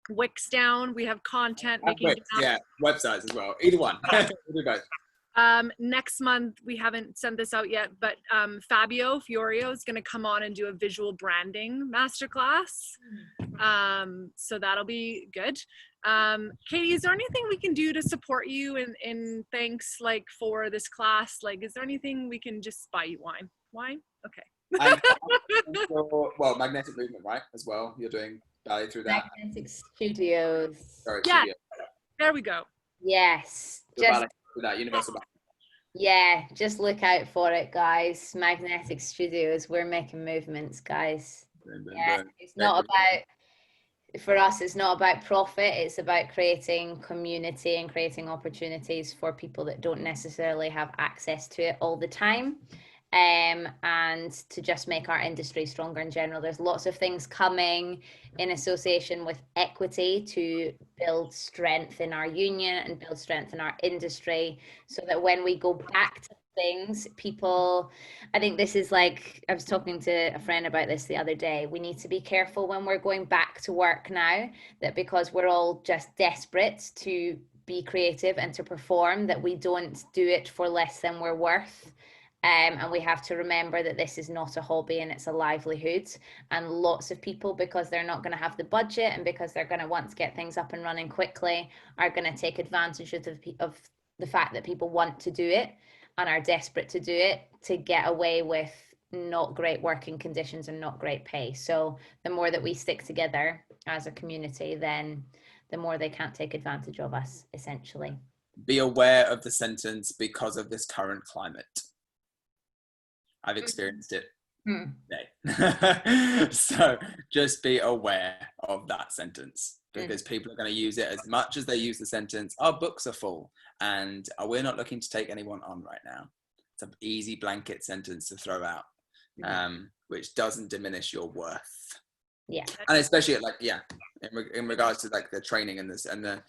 S3: Wix down. We have content making.
S1: Wix, yeah, websites as well. Either one. We'll do both.
S3: Next month, we haven't sent this out yet, but Fabio Fiorio is going to come on and do a visual branding masterclass. So that'll be good. Katie, is there anything we can do to support you in thanks, like for this class? Like, is there anything we can just buy you wine? Wine? Okay.
S1: And well, magnetic movement, right? As well. You're doing ballet through that.
S2: Magnetic Studios.
S1: Sorry,
S3: Yeah.
S1: studio.
S3: There we go.
S2: Yes.
S1: Ballet through that, universal ballet.
S2: Yeah, just look out for it, guys. Magnetic Studios. We're making movements, guys. Yeah, it's not about, for us, it's not about profit. It's about creating community and creating opportunities for people that don't necessarily have access to it all the time. And to just make our industry stronger in general. There's lots of things coming in association with equity to build strength in our union and build strength in our industry, so that when we go back to things, people, I think this is like, I was talking to a friend about this the other day, we need to be careful when we're going back to work now, that because we're all just desperate to be creative and to perform, that we don't do it for less than we're worth. And we have to remember that this is not a hobby and it's a livelihood, and lots of people, because they're not going to have the budget and because they're going to want to get things up and running quickly, are going to take advantage of the fact that people want to do it and are desperate to do it, to get away with not great working conditions and not great pay. So the more that we stick together as a community, then the more they can't take advantage of us, essentially.
S1: Be aware of the sentence, because of this current climate. I've experienced it today. So just be aware of that sentence, because people are going to use it as much as they use the sentence, our books are full and we're not looking to take anyone on right now. It's an easy blanket sentence to throw out, which doesn't diminish your worth.
S2: Yeah.
S1: And especially like, in regards to like the training and this and the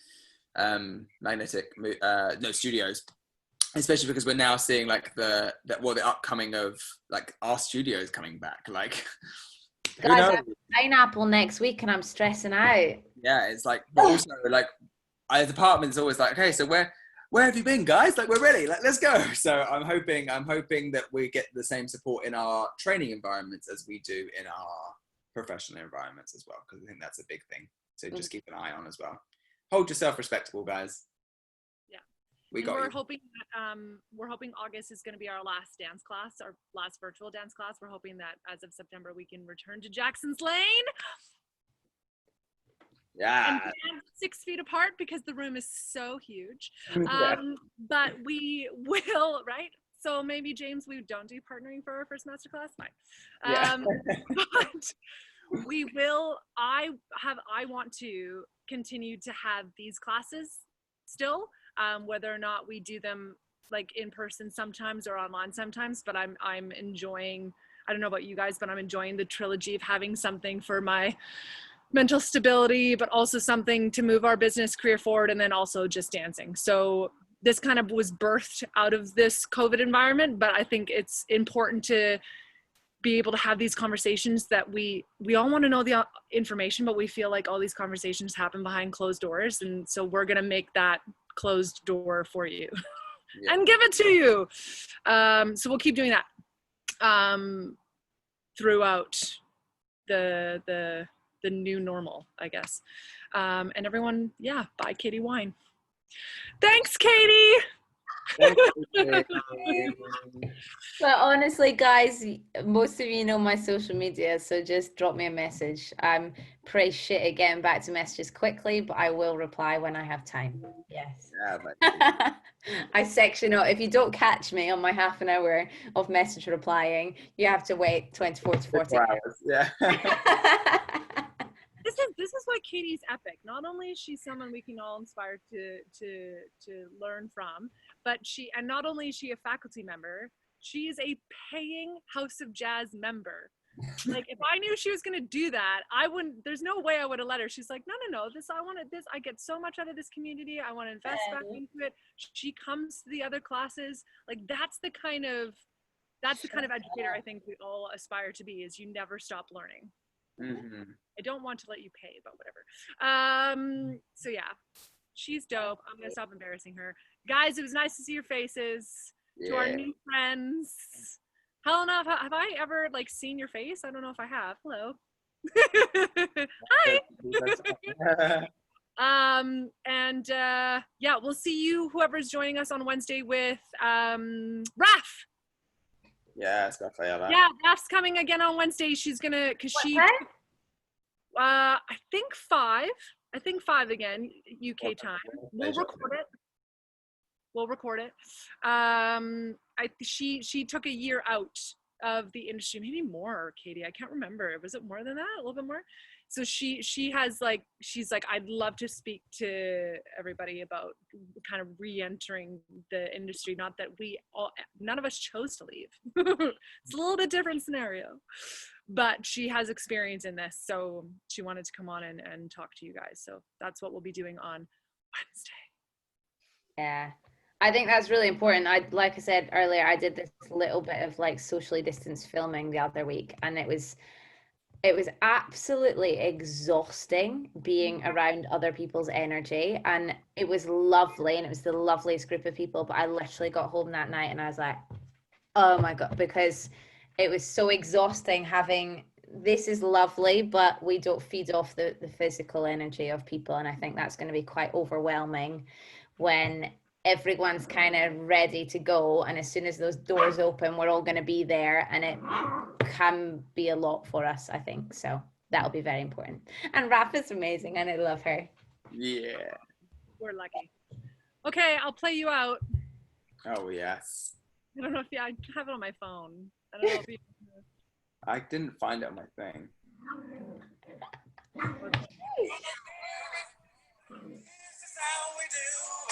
S1: magnetic studios. Especially because we're now seeing like the upcoming of like our studios coming back. Like,
S2: guys, I have Pineapple next week and I'm stressing out.
S1: Yeah, it's like, but also like, the department's always like, okay, so where have you been, guys? Like, we're ready. Like, let's go. So I'm hoping that we get the same support in our training environments as we do in our professional environments as well, because I think that's a big thing. So just keep an eye on as well. hold yourself respectable, guys.
S3: Yeah.
S1: We
S3: And
S1: got
S3: we're
S1: you.
S3: hoping that, we're hoping August is going to be our last dance class, our last virtual dance class. We're hoping that as of September we can return to Jackson's Lane
S1: Yeah.
S3: and dance 6 feet apart because the room is so huge.
S1: Yeah.
S3: But we will, right? So maybe, James, we don't do partnering for our first masterclass. Fine.
S1: Yeah.
S3: But we will. I want to continue to have these classes still, whether or not we do them like in person sometimes or online sometimes. But I'm enjoying. I don't know about you guys, but I'm enjoying the trilogy of having something for my mental stability, but also something to move our business career forward, and then also just dancing. So this kind of was birthed out of this COVID environment, but I think it's important to be able to have these conversations that we all want to know the information, but we feel like all these conversations happen behind closed doors. And so we're going to make that closed door for you and give it to you. So we'll keep doing that throughout the new normal, I guess. And everyone, yeah, buy Katie wine. Thanks, Katie.
S2: But honestly, guys, most of you know my social media, so just drop me a message. I'm pretty shit at getting back to messages quickly, but I will reply when I have time. Yes.
S1: Yeah,
S2: I section out. If you don't catch me on my half an hour of message replying, you have to wait 24 to 40
S1: hours. Yeah.
S3: This is why Katie's epic. Not only is she someone we can all inspire to learn from, but not only is she a faculty member, she is a paying House of Jazz member. Like, if I knew she was going to do that, I wouldn't. There's no way I would have let her. She's like, no. I get so much out of this community. I want to invest back into it. She comes to the other classes. Like, that's the kind of educator I think we all aspire to be. Is you never stop learning.
S1: Mm-hmm.
S3: I don't want to let you pay, but whatever. So yeah, she's dope. I'm gonna stop embarrassing her. Guys, it was nice to see your faces.
S1: Yeah.
S3: To our new friends. Helena, have I ever like seen your face? I don't know if I have. Hello. Hi. Yeah, we'll see you, whoever's joining us on Wednesday with Raph.
S1: Yeah, it's Rafaela.
S3: Yeah, Raph's coming again on Wednesday. She's gonna, I think 5 again, UK time. We'll record it. She took a year out of the industry, maybe more, Katie. I can't remember. Was it more than that? A little bit more? So she's like, I'd love to speak to everybody about kind of re-entering the industry. Not that none of us chose to leave. It's a little bit different scenario, but she has experience in this. So she wanted to come on and talk to you guys. So that's what we'll be doing on Wednesday.
S2: Yeah. I think that's really important. Like I said earlier, I did this little bit of like socially distanced filming the other week, and it was absolutely exhausting being around other people's energy, and it was lovely, and it was the loveliest group of people, but I literally got home that night and I was like, oh my God, because it was so exhausting having, this is lovely, but we don't feed off the physical energy of people, and I think that's going to be quite overwhelming when everyone's kind of ready to go, and as soon as those doors open, we're all going to be there, and it can be a lot for us, I think. So that'll be very important. And Raph is amazing, and I love her.
S1: Yeah.
S3: We're lucky. Okay, I'll play you out.
S1: Oh yes.
S3: I don't know if I have it on my phone. I don't know if you.
S1: I didn't find it on my thing.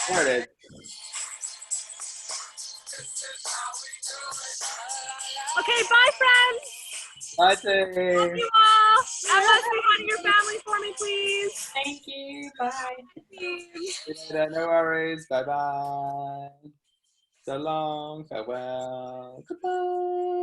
S1: There it is.
S3: Okay, bye, friends.
S1: Bye,
S3: Love
S1: Dave.
S3: you all. Emma, say hi to your family for me, please.
S5: Thank you. Bye.
S1: No worries. Bye bye. So long. Farewell. Goodbye.